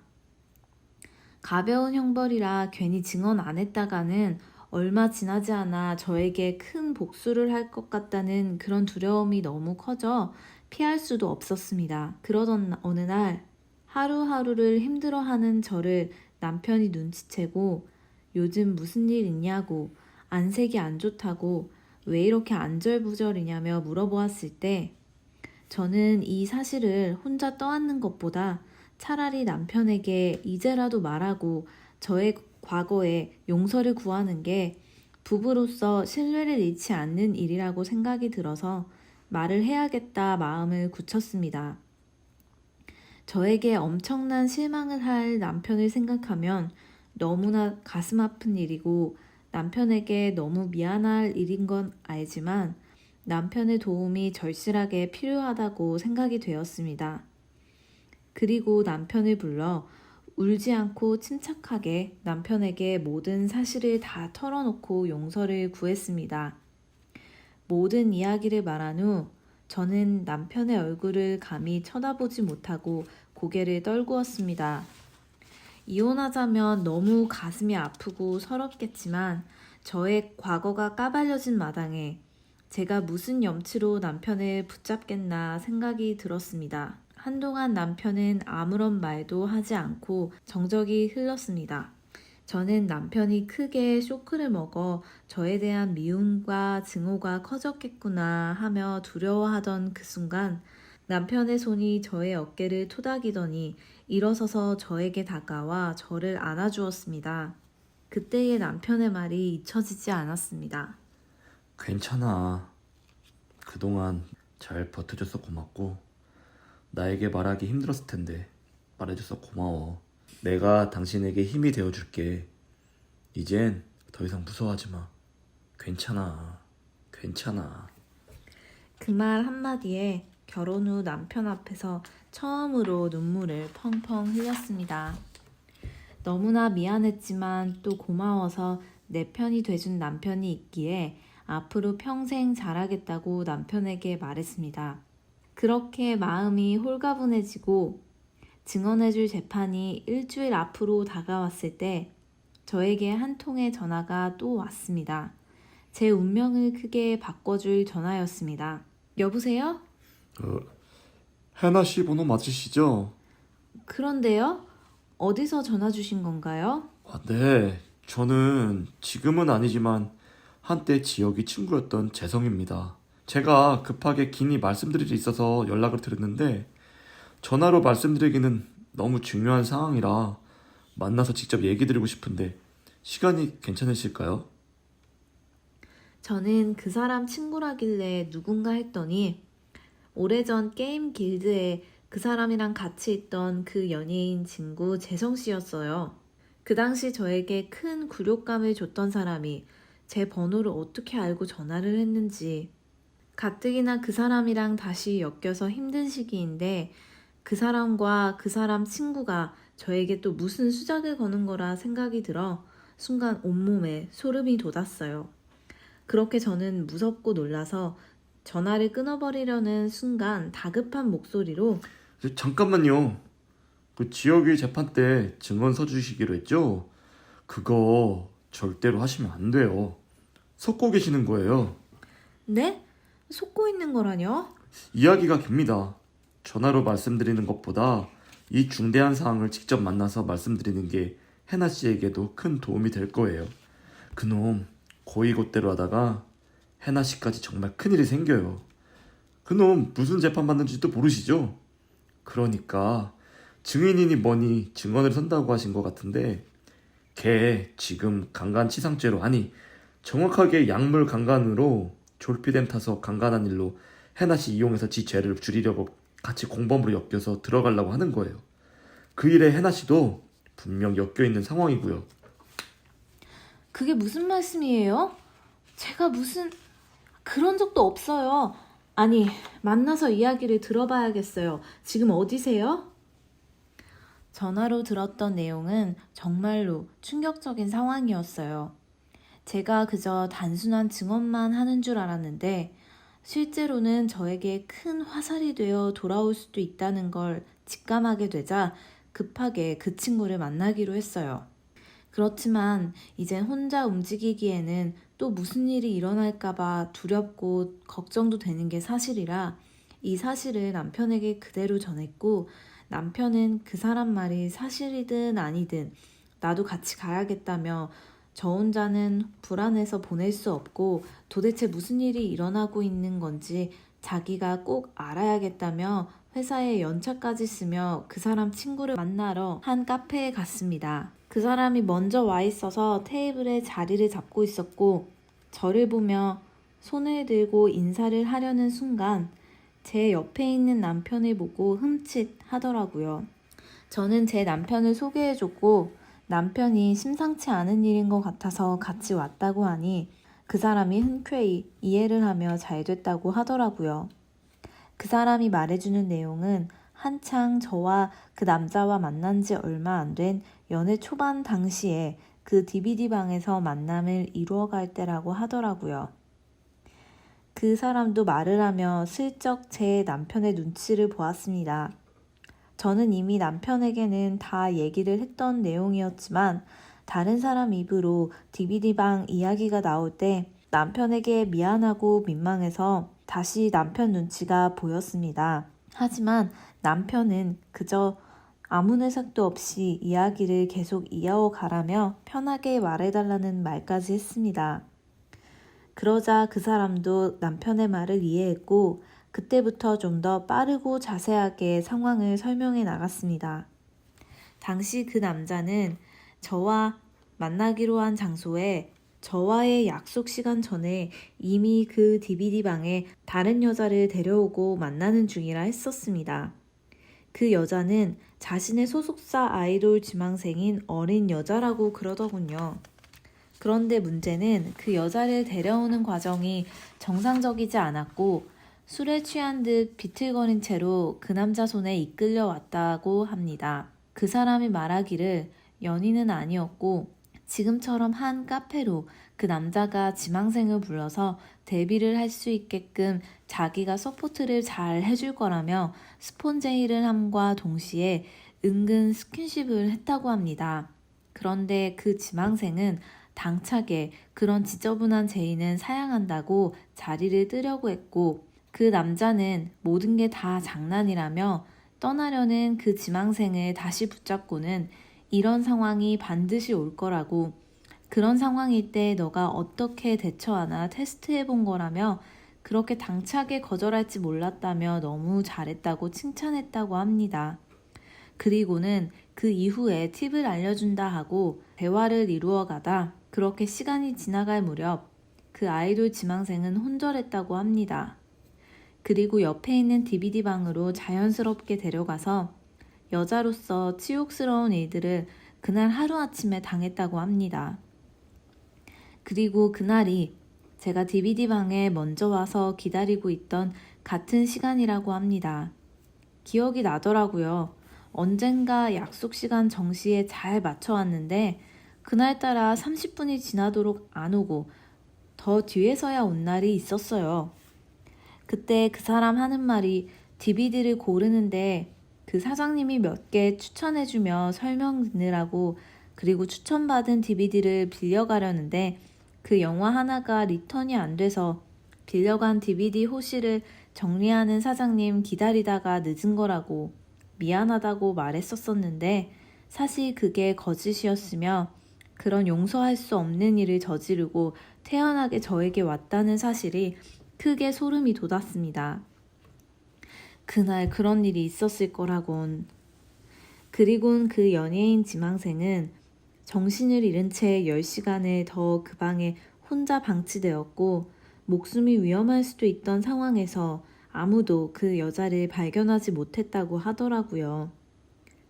가벼운 형벌이라 괜히 증언 안 했다가는 얼마 지나지 않아 저에게 큰 복수를 할 것 같다는 그런 두려움이 너무 커져 피할 수도 없었습니다. 그러던 어느 날 하루하루를 힘들어하는 저를 남편이 눈치채고 요즘 무슨 일 있냐고 안색이 안 좋다고 왜 이렇게 안절부절이냐며 물어보았을 때 저는 이 사실을 혼자 떠안는 것보다 차라리 남편에게 이제라도 말하고 저의 과거에 용서를 구하는 게 부부로서 신뢰를 잃지 않는 일이라고 생각이 들어서 말을 해야겠다 마음을 굳혔습니다. 저에게 엄청난 실망을 할 남편을 생각하면 너무나 가슴 아픈 일이고 남편에게 너무 미안할 일인 건 알지만 남편의 도움이 절실하게 필요하다고 생각이 되었습니다. 그리고 남편을 불러 울지 않고 침착하게 남편에게 모든 사실을 다 털어놓고 용서를 구했습니다. 모든 이야기를 말한 후 저는 남편의 얼굴을 감히 쳐다보지 못하고 고개를 떨구었습니다. 이혼하자면 너무 가슴이 아프고 서럽겠지만 저의 과거가 까발려진 마당에 제가 무슨 염치로 남편을 붙잡겠나 생각이 들었습니다. 한동안 남편은 아무런 말도 하지 않고 정적이 흘렀습니다. 저는 남편이 크게 쇼크를 먹어 저에 대한 미움과 증오가 커졌겠구나 하며 두려워하던 그 순간 남편의 손이 저의 어깨를 토닥이더니 일어서서 저에게 다가와 저를 안아주었습니다. 그때의 남편의 말이 잊혀지지 않았습니다.
괜찮아. 그동안 잘 버텨줘서 고맙고 나에게 말하기 힘들었을 텐데 말해줘서 고마워. 내가 당신에게 힘이 되어줄게. 이젠 더 이상 무서워하지 마. 괜찮아. 괜찮아.
그 말 한마디에 결혼 후 남편 앞에서 처음으로 눈물을 펑펑 흘렸습니다. 너무나 미안했지만 또 고마워서 내 편이 돼준 남편이 있기에 앞으로 평생 잘하겠다고 남편에게 말했습니다. 그렇게 마음이 홀가분해지고 증언해줄 재판이 일주일 앞으로 다가왔을 때 저에게 한 통의 전화가 또 왔습니다. 제 운명을 크게 바꿔줄 전화였습니다. 여보세요?
해나 씨 번호 맞으시죠?
그런데요? 어디서 전화 주신 건가요?
네. 저는 지금은 아니지만 한때 지역이 친구였던 재성입니다. 제가 급하게 긴히 말씀드릴 일 있어서 연락을 드렸는데 전화로 말씀드리기는 너무 중요한 상황이라 만나서 직접 얘기 드리고 싶은데 시간이 괜찮으실까요?
저는 그 사람 친구라길래 누군가 했더니 오래전 게임 길드에 그 사람이랑 같이 있던 그 연예인 친구 재성씨였어요. 그 당시 저에게 큰 굴욕감을 줬던 사람이 제 번호를 어떻게 알고 전화를 했는지, 가뜩이나 그 사람이랑 다시 엮여서 힘든 시기인데 그 사람과 그 사람 친구가 저에게 또 무슨 수작을 거는 거라 생각이 들어 순간 온몸에 소름이 돋았어요. 그렇게 저는 무섭고 놀라서 전화를 끊어버리려는 순간 다급한 목소리로
잠깐만요. 그 지역의 재판 때 증언 서주시기로 했죠? 그거 절대로 하시면 안 돼요. 속고 계시는 거예요.
네? 속고 있는 거라뇨?
이야기가 깁니다. 전화로 말씀드리는 것보다 이 중대한 사항을 직접 만나서 말씀드리는 게 해나 씨에게도 큰 도움이 될 거예요. 그놈 고의고대로 하다가 해나 씨까지 정말 큰일이 생겨요. 그놈 무슨 재판 받는지도 모르시죠? 그러니까 증인이니 뭐니 증언을 선다고 하신 것 같은데 걔 지금 강간치상죄로, 아니 정확하게 약물 강간으로 졸피뎀 타서 강간한 일로 해나 씨 이용해서 지 죄를 줄이려고 같이 공범으로 엮여서 들어가려고 하는 거예요. 그 일에 해나 씨도 분명 엮여 있는 상황이고요.
그게 무슨 말씀이에요? 제가 무슨 그런 적도 없어요. 아니, 만나서 이야기를 들어봐야겠어요. 지금 어디세요? 전화로 들었던 내용은 정말로 충격적인 상황이었어요. 제가 그저 단순한 증언만 하는 줄 알았는데 실제로는 저에게 큰 화살이 되어 돌아올 수도 있다는 걸 직감하게 되자 급하게 그 친구를 만나기로 했어요. 그렇지만 이젠 혼자 움직이기에는 또 무슨 일이 일어날까봐 두렵고 걱정도 되는 게 사실이라 이 사실을 남편에게 그대로 전했고, 남편은 그 사람 말이 사실이든 아니든 나도 같이 가야겠다며 저 혼자는 불안해서 보낼 수 없고 도대체 무슨 일이 일어나고 있는 건지 자기가 꼭 알아야겠다며 회사에 연차까지 쓰며 그 사람 친구를 만나러 한 카페에 갔습니다. 그 사람이 먼저 와 있어서 테이블에 자리를 잡고 있었고 저를 보며 손을 들고 인사를 하려는 순간 제 옆에 있는 남편을 보고 흠칫 하더라고요. 저는 제 남편을 소개해줬고 남편이 심상치 않은 일인 것 같아서 같이 왔다고 하니 그 사람이 흔쾌히 이해를 하며 잘 됐다고 하더라고요. 그 사람이 말해주는 내용은 한창 저와 그 남자와 만난 지 얼마 안 된 연애 초반 당시에 그 DVD방에서 만남을 이루어갈 때라고 하더라고요. 그 사람도 말을 하며 슬쩍 제 남편의 눈치를 보았습니다. 저는 이미 남편에게는 다 얘기를 했던 내용이었지만 다른 사람 입으로 DVD방 이야기가 나올 때 남편에게 미안하고 민망해서 다시 남편 눈치가 보였습니다. 하지만 남편은 그저 아무 내색도 없이 이야기를 계속 이어가라며 편하게 말해달라는 말까지 했습니다. 그러자 그 사람도 남편의 말을 이해했고 그때부터 좀 더 빠르고 자세하게 상황을 설명해 나갔습니다. 당시 그 남자는 저와 만나기로 한 장소에 저와의 약속 시간 전에 이미 그 DVD방에 다른 여자를 데려오고 만나는 중이라 했었습니다. 그 여자는 자신의 소속사 아이돌 지망생인 어린 여자라고 그러더군요. 그런데 문제는 그 여자를 데려오는 과정이 정상적이지 않았고 술에 취한 듯 비틀거린 채로 그 남자 손에 이끌려 왔다고 합니다. 그 사람이 말하기를 연인은 아니었고 지금처럼 한 카페로 그 남자가 지망생을 불러서 데뷔를 할 수 있게끔 자기가 서포트를 잘 해줄 거라며 스폰제의를 함과 동시에 은근 스킨십을 했다고 합니다. 그런데 그 지망생은 당차게 그런 지저분한 제의는 사양한다고 자리를 뜨려고 했고 그 남자는 모든 게 다 장난이라며 떠나려는 그 지망생을 다시 붙잡고는 이런 상황이 반드시 올 거라고, 그런 상황일 때 너가 어떻게 대처하나 테스트해 본 거라며 그렇게 당차게 거절할지 몰랐다며 너무 잘했다고 칭찬했다고 합니다. 그리고는 그 이후에 팁을 알려준다 하고 대화를 이루어 가다 그렇게 시간이 지나갈 무렵 그 아이돌 지망생은 혼절했다고 합니다. 그리고 옆에 있는 DVD방으로 자연스럽게 데려가서 여자로서 치욕스러운 일들을 그날 하루아침에 당했다고 합니다. 그리고 그날이 제가 DVD방에 먼저 와서 기다리고 있던 같은 시간이라고 합니다. 기억이 나더라고요. 언젠가 약속 시간 정시에 잘 맞춰왔는데 그날따라 30분이 지나도록 안 오고 더 뒤에서야 온 날이 있었어요. 그때 그 사람 하는 말이 DVD를 고르는데 그 사장님이 몇 개 추천해주며 설명 듣느라고 그리고 추천받은 DVD를 빌려가려는데 그 영화 하나가 리턴이 안 돼서 빌려간 DVD 호실을 정리하는 사장님 기다리다가 늦은 거라고 미안하다고 말했었었는데 사실 그게 거짓이었으며 그런 용서할 수 없는 일을 저지르고 태연하게 저에게 왔다는 사실이 크게 소름이 돋았습니다. 그날 그런 일이 있었을 거라곤. 그리곤 그 연예인 지망생은 정신을 잃은 채 10시간을 더 그 방에 혼자 방치되었고 목숨이 위험할 수도 있던 상황에서 아무도 그 여자를 발견하지 못했다고 하더라고요.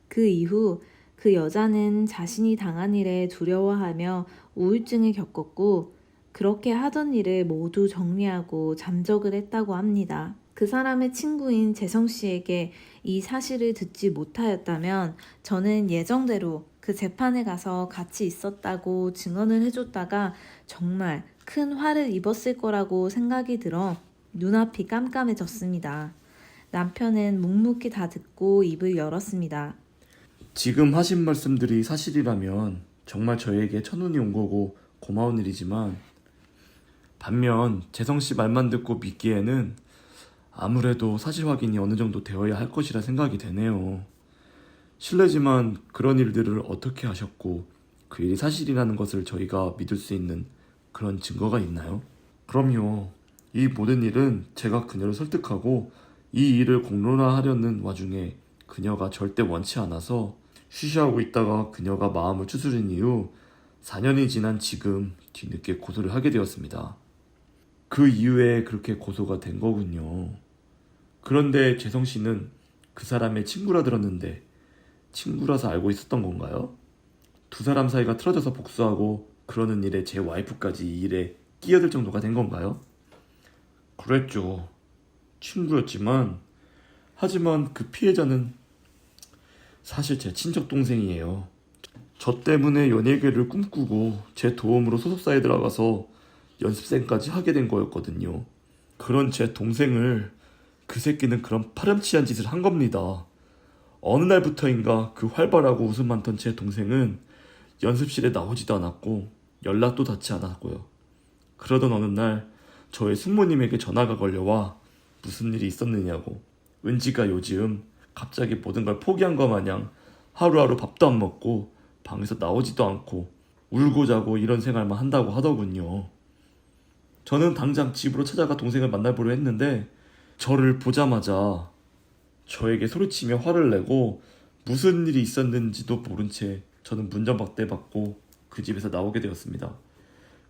그 이후 그 여자는 자신이 당한 일에 두려워하며 우울증을 겪었고 그렇게 하던 일을 모두 정리하고 잠적을 했다고 합니다. 그 사람의 친구인 재성 씨에게 이 사실을 듣지 못하였다면 저는 예정대로 그 재판에 가서 같이 있었다고 증언을 해줬다가 정말 큰 화를 입었을 거라고 생각이 들어 눈앞이 깜깜해졌습니다. 남편은 묵묵히 다 듣고 입을 열었습니다.
지금 하신 말씀들이 사실이라면 정말 저에게 천운이 온 거고 고마운 일이지만 반면 재성씨 말만 듣고 믿기에는 아무래도 사실 확인이 어느 정도 되어야 할 것이라 생각이 되네요. 실례지만 그런 일들을 어떻게 하셨고 그 일이 사실이라는 것을 저희가 믿을 수 있는 그런 증거가 있나요? 그럼요. 이 모든 일은 제가 그녀를 설득하고 이 일을 공론화하려는 와중에 그녀가 절대 원치 않아서 쉬쉬하고 있다가 그녀가 마음을 추스린 이후 4년이 지난 지금 뒤늦게 고소를 하게 되었습니다. 그 이후에 그렇게 고소가 된 거군요. 그런데 재성 씨는 그 사람의 친구라 들었는데 친구라서 알고 있었던 건가요? 두 사람 사이가 틀어져서 복수하고 그러는 일에 제 와이프까지 이 일에 끼어들 정도가 된 건가요? 그랬죠. 친구였지만 하지만 그 피해자는 사실 제 친척 동생이에요. 저 때문에 연예계를 꿈꾸고 제 도움으로 소속사에 들어가서 연습생까지 하게 된 거였거든요. 그런 제 동생을 그 새끼는 그런 파렴치한 짓을 한 겁니다. 어느 날부터인가 그 활발하고 웃음 많던 제 동생은 연습실에 나오지도 않았고 연락도 닿지 않았고요. 그러던 어느 날 저의 숙모님에게 전화가 걸려와 무슨 일이 있었느냐고 은지가 요즘 갑자기 모든 걸 포기한 것 마냥 하루하루 밥도 안 먹고 방에서 나오지도 않고 울고 자고 이런 생활만 한다고 하더군요. 저는 당장 집으로 찾아가 동생을 만나보려 했는데 저를 보자마자 저에게 소리치며 화를 내고 무슨 일이 있었는지도 모른 채 저는 문전박대 받고 그 집에서 나오게 되었습니다.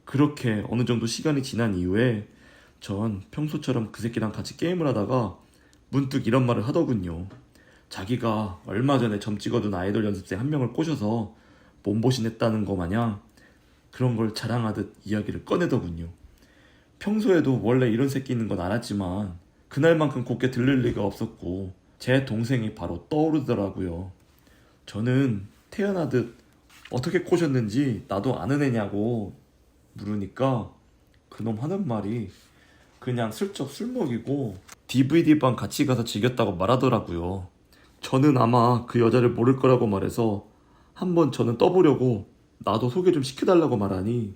그렇게 어느 정도 시간이 지난 이후에 전 평소처럼 그 새끼랑 같이 게임을 하다가 문득 이런 말을 하더군요. 자기가 얼마 전에 점 찍어둔 아이돌 연습생 한 명을 꼬셔서 몸보신했다는 거 마냥 그런 걸 자랑하듯 이야기를 꺼내더군요. 평소에도 원래 이런 새끼 있는 건 알았지만 그날만큼 곱게 들릴 리가 없었고 제 동생이 바로 떠오르더라고요. 저는 태어나듯 어떻게 꼬셨는지 나도 아는 애냐고 물으니까 그놈 하는 말이 그냥 슬쩍 술 먹이고 DVD방 같이 가서 즐겼다고 말하더라고요. 저는 아마 그 여자를 모를 거라고 말해서 한번 저는 떠보려고 나도 소개 좀 시켜달라고 말하니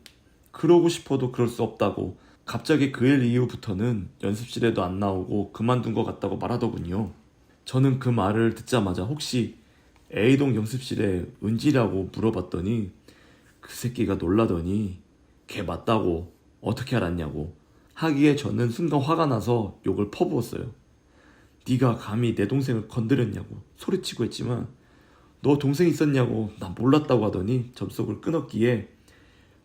그러고 싶어도 그럴 수 없다고 갑자기 그 일 이후부터는 연습실에도 안 나오고 그만둔 것 같다고 말하더군요. 저는 그 말을 듣자마자 혹시 A동 연습실에 은지라고 물어봤더니 그 새끼가 놀라더니 걔 맞다고 어떻게 알았냐고 하기에 저는 순간 화가 나서 욕을 퍼부었어요. 네가 감히 내 동생을 건드렸냐고 소리치고 했지만 너 동생 있었냐고 난 몰랐다고 하더니 접속을 끊었기에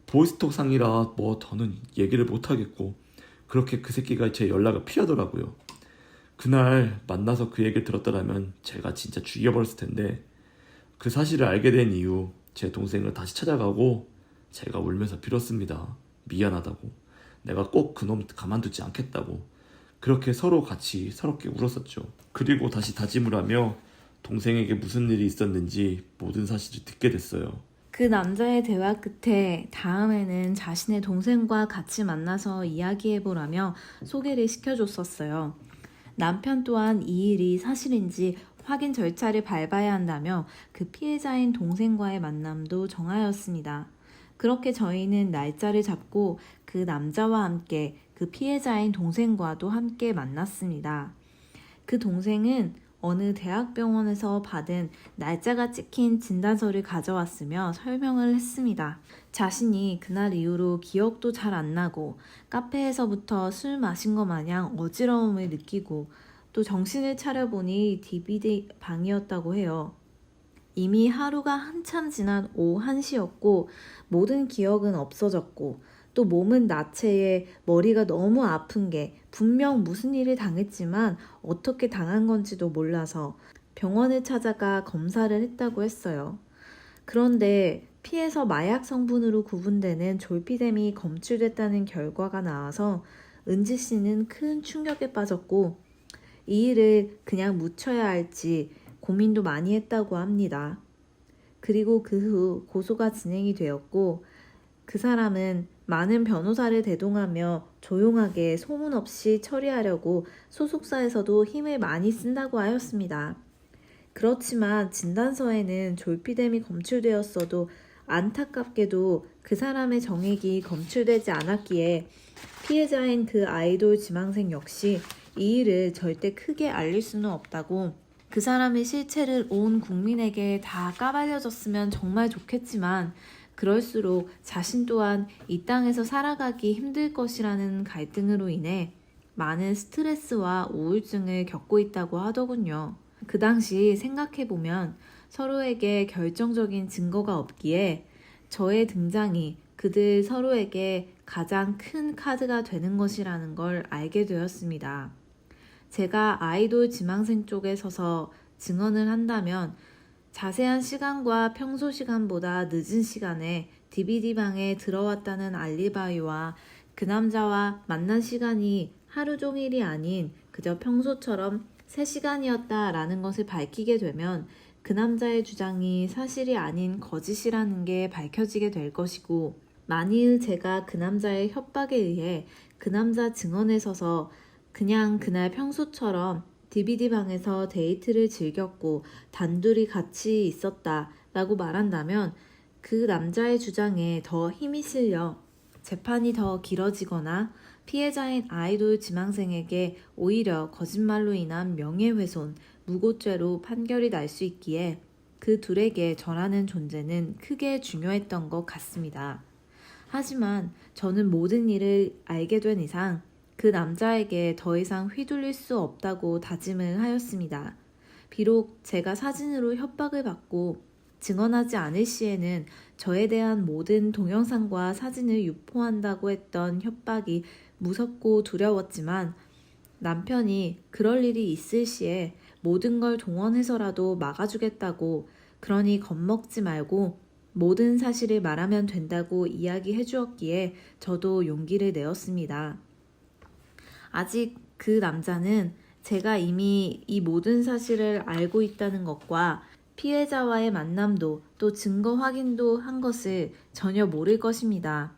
보이스톡 상이라 뭐 더는 얘기를 못하겠고 그렇게 그 새끼가 제 연락을 피하더라고요. 그날 만나서 그 얘기를 들었더라면 제가 진짜 죽여버렸을 텐데 그 사실을 알게 된 이후 제 동생을 다시 찾아가고 제가 울면서 빌었습니다. 미안하다고. 내가 꼭 그놈 가만두지 않겠다고. 그렇게 서로 같이 서럽게 울었었죠. 그리고 다시 다짐을 하며 동생에게 무슨 일이 있었는지 모든 사실을 듣게 됐어요.
그 남자의 대화 끝에 다음에는 자신의 동생과 같이 만나서 이야기해보라며 소개를 시켜줬었어요. 남편 또한 이 일이 사실인지 확인 절차를 밟아야 한다며 그 피해자인 동생과의 만남도 정하였습니다. 그렇게 저희는 날짜를 잡고 그 남자와 함께 그 피해자인 동생과도 함께 만났습니다. 그 동생은 어느 대학병원에서 받은 날짜가 찍힌 진단서를 가져왔으며 설명을 했습니다. 자신이 그날 이후로 기억도 잘 안 나고 카페에서부터 술 마신 것 마냥 어지러움을 느끼고 또 정신을 차려보니 DVD 방이었다고 해요. 이미 하루가 한참 지난 오후 1시였고 모든 기억은 없어졌고 또 몸은 나체에 머리가 너무 아픈 게 분명 무슨 일을 당했지만 어떻게 당한 건지도 몰라서 병원을 찾아가 검사를 했다고 했어요. 그런데 피에서 마약 성분으로 구분되는 졸피뎀이 검출됐다는 결과가 나와서 은지 씨는 큰 충격에 빠졌고 이 일을 그냥 묻혀야 할지 고민도 많이 했다고 합니다. 그리고 그 후 고소가 진행이 되었고 그 사람은 많은 변호사를 대동하며 조용하게 소문 없이 처리하려고 소속사에서도 힘을 많이 쓴다고 하였습니다. 그렇지만 진단서에는 졸피뎀이 검출되었어도 안타깝게도 그 사람의 정액이 검출되지 않았기에 피해자인 그 아이돌 지망생 역시 이 일을 절대 크게 알릴 수는 없다고 그 사람의 실체를 온 국민에게 다 까발려졌으면 정말 좋겠지만 그럴수록 자신 또한 이 땅에서 살아가기 힘들 것이라는 갈등으로 인해 많은 스트레스와 우울증을 겪고 있다고 하더군요. 그 당시 생각해보면 서로에게 결정적인 증거가 없기에 저의 등장이 그들 서로에게 가장 큰 카드가 되는 것이라는 걸 알게 되었습니다. 제가 아이돌 지망생 쪽에 서서 증언을 한다면 자세한 시간과 평소 시간보다 늦은 시간에 DVD방에 들어왔다는 알리바이와 그 남자와 만난 시간이 하루 종일이 아닌 그저 평소처럼 3시간이었다라는 것을 밝히게 되면 그 남자의 주장이 사실이 아닌 거짓이라는 게 밝혀지게 될 것이고 만일 제가 그 남자의 협박에 의해 그 남자 증언에 서서 그냥 그날 평소처럼 DVD방에서 데이트를 즐겼고 단둘이 같이 있었다 라고 말한다면 그 남자의 주장에 더 힘이 실려 재판이 더 길어지거나 피해자인 아이돌 지망생에게 오히려 거짓말로 인한 명예훼손, 무고죄로 판결이 날 수 있기에 그 둘에게 저라는 존재는 크게 중요했던 것 같습니다. 하지만 저는 모든 일을 알게 된 이상 그 남자에게 더 이상 휘둘릴 수 없다고 다짐을 하였습니다. 비록 제가 사진으로 협박을 받고 증언하지 않을 시에는 저에 대한 모든 동영상과 사진을 유포한다고 했던 협박이 무섭고 두려웠지만 남편이 그럴 일이 있을 시에 모든 걸 동원해서라도 막아주겠다고 그러니 겁먹지 말고 모든 사실을 말하면 된다고 이야기해 주었기에 저도 용기를 내었습니다. 아직 그 남자는 제가 이미 이 모든 사실을 알고 있다는 것과 피해자와의 만남도 또 증거 확인도 한 것을 전혀 모를 것입니다.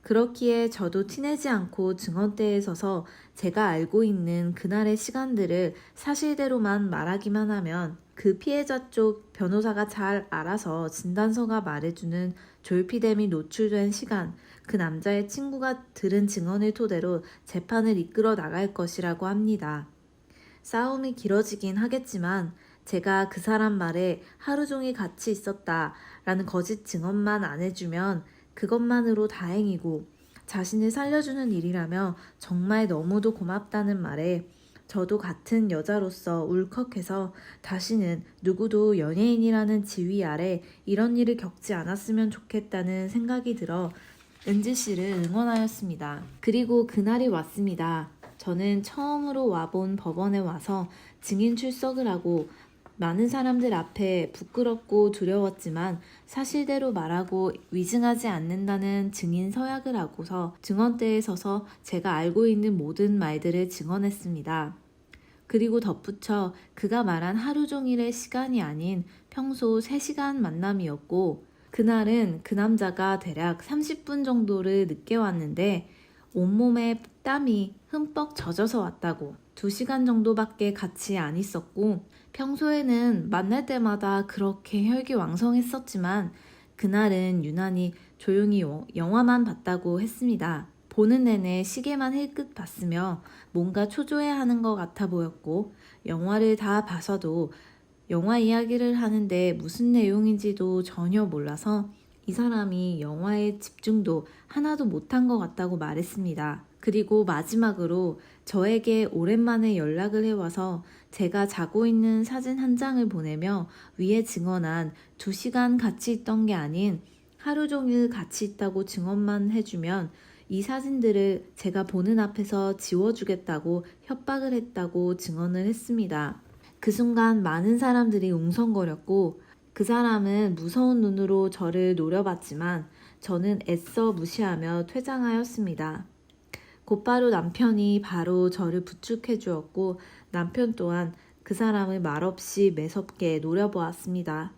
그렇기에 저도 티내지 않고 증언대에 서서 제가 알고 있는 그날의 시간들을 사실대로만 말하기만 하면 그 피해자 쪽 변호사가 잘 알아서 진단서가 말해주는 졸피뎀이 노출된 시간, 그 남자의 친구가 들은 증언을 토대로 재판을 이끌어 나갈 것이라고 합니다. 싸움이 길어지긴 하겠지만 제가 그 사람 말에 하루 종일 같이 있었다라는 거짓 증언만 안 해주면 그것만으로 다행이고 자신을 살려주는 일이라며 정말 너무도 고맙다는 말에 저도 같은 여자로서 울컥해서 다시는 누구도 연예인이라는 지위 아래 이런 일을 겪지 않았으면 좋겠다는 생각이 들어 은지 씨를 응원하였습니다. 그리고 그날이 왔습니다. 저는 처음으로 와본 법원에 와서 증인 출석을 하고 많은 사람들 앞에 부끄럽고 두려웠지만 사실대로 말하고 위증하지 않는다는 증인 서약을 하고서 증언대에 서서 제가 알고 있는 모든 말들을 증언했습니다. 그리고 덧붙여 그가 말한 하루 종일의 시간이 아닌 평소 3시간 만남이었고 그날은 그 남자가 대략 30분 정도를 늦게 왔는데 온몸에 땀이 흠뻑 젖어서 왔다고 2시간 정도밖에 같이 안 있었고 평소에는 만날 때마다 그렇게 혈기왕성했었지만 그날은 유난히 조용히 영화만 봤다고 했습니다. 보는 내내 시계만 힐끗 봤으며 뭔가 초조해하는 것 같아 보였고 영화를 다 봐서도 영화 이야기를 하는데 무슨 내용인지도 전혀 몰라서 이 사람이 영화에 집중도 하나도 못한 것 같다고 말했습니다. 그리고 마지막으로 저에게 오랜만에 연락을 해와서 제가 자고 있는 사진 한 장을 보내며 위에 증언한 2시간 같이 있던 게 아닌 하루 종일 같이 있다고 증언만 해주면 이 사진들을 제가 보는 앞에서 지워주겠다고 협박을 했다고 증언을 했습니다. 그 순간 많은 사람들이 웅성거렸고 그 사람은 무서운 눈으로 저를 노려봤지만 저는 애써 무시하며 퇴장하였습니다. 곧바로 남편이 바로 저를 부축해 주었고 남편 또한 그 사람을 말없이 매섭게 노려보았습니다.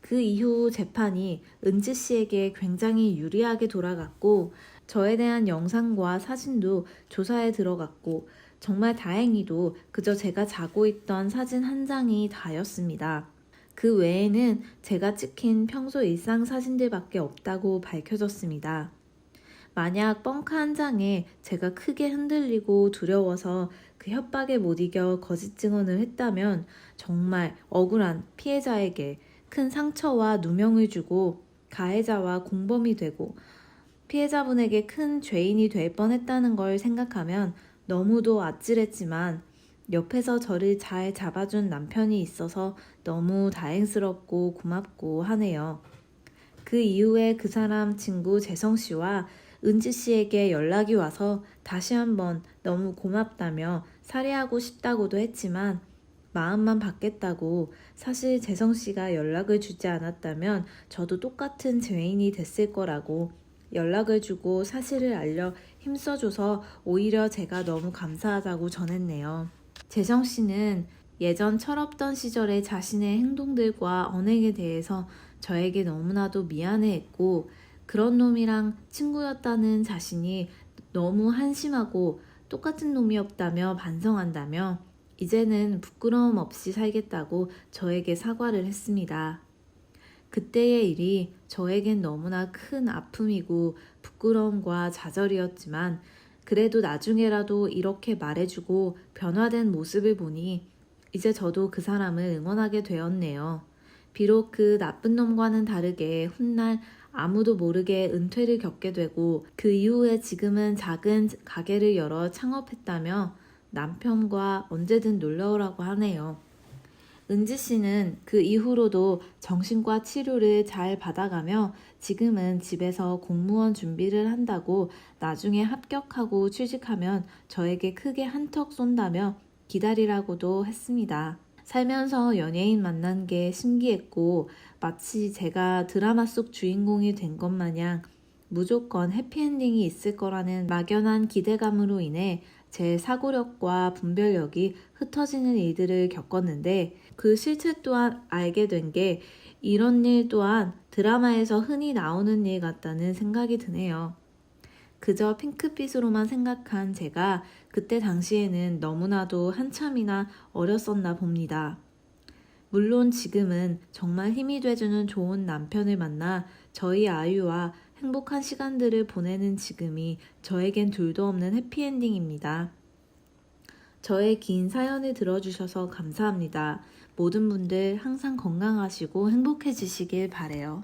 그 이후 재판이 은지 씨에게 굉장히 유리하게 돌아갔고 저에 대한 영상과 사진도 조사에 들어갔고 정말 다행히도 그저 제가 자고 있던 사진 한 장이 다였습니다. 그 외에는 제가 찍힌 평소 일상 사진들밖에 없다고 밝혀졌습니다. 만약 뻥카 한 장에 제가 크게 흔들리고 두려워서 그 협박에 못 이겨 거짓 증언을 했다면 정말 억울한 피해자에게 큰 상처와 누명을 주고 가해자와 공범이 되고 피해자분에게 큰 죄인이 될 뻔했다는 걸 생각하면 너무도 아찔했지만 옆에서 저를 잘 잡아준 남편이 있어서 너무 다행스럽고 고맙고 하네요. 그 이후에 그 사람 친구 재성 씨와 은지 씨에게 연락이 와서 다시 한번 너무 고맙다며 살해하고 싶다고도 했지만 마음만 받겠다고 사실 재성 씨가 연락을 주지 않았다면 저도 똑같은 죄인이 됐을 거라고 연락을 주고 사실을 알려 힘써줘서 오히려 제가 너무 감사하다고 전했네요. 재성 씨는 예전 철없던 시절의 자신의 행동들과 언행에 대해서 저에게 너무나도 미안해했고 그런 놈이랑 친구였다는 자신이 너무 한심하고 똑같은 놈이었다며 반성한다며 이제는 부끄러움 없이 살겠다고 저에게 사과를 했습니다. 그때의 일이 저에겐 너무나 큰 아픔이고 부끄러움과 좌절이었지만 그래도 나중에라도 이렇게 말해주고 변화된 모습을 보니 이제 저도 그 사람을 응원하게 되었네요. 비록 그 나쁜 놈과는 다르게 훗날 아무도 모르게 은퇴를 겪게 되고 그 이후에 지금은 작은 가게를 열어 창업했다며 남편과 언제든 놀러오라고 하네요. 은지 씨는 그 이후로도 정신과 치료를 잘 받아가며 지금은 집에서 공무원 준비를 한다고 나중에 합격하고 취직하면 저에게 크게 한턱 쏜다며 기다리라고도 했습니다. 살면서 연예인 만난 게 신기했고 마치 제가 드라마 속 주인공이 된 것 마냥 무조건 해피엔딩이 있을 거라는 막연한 기대감으로 인해 제 사고력과 분별력이 흩어지는 일들을 겪었는데 그 실체 또한 알게 된 게 이런 일 또한 드라마에서 흔히 나오는 일 같다는 생각이 드네요. 그저 핑크빛으로만 생각한 제가 그때 당시에는 너무나도 한참이나 어렸었나 봅니다. 물론 지금은 정말 힘이 돼주는 좋은 남편을 만나 저희 아이와 행복한 시간들을 보내는 지금이 저에겐 둘도 없는 해피엔딩입니다. 저의 긴 사연을 들어주셔서 감사합니다. 모든 분들 항상 건강하시고 행복해지시길 바래요.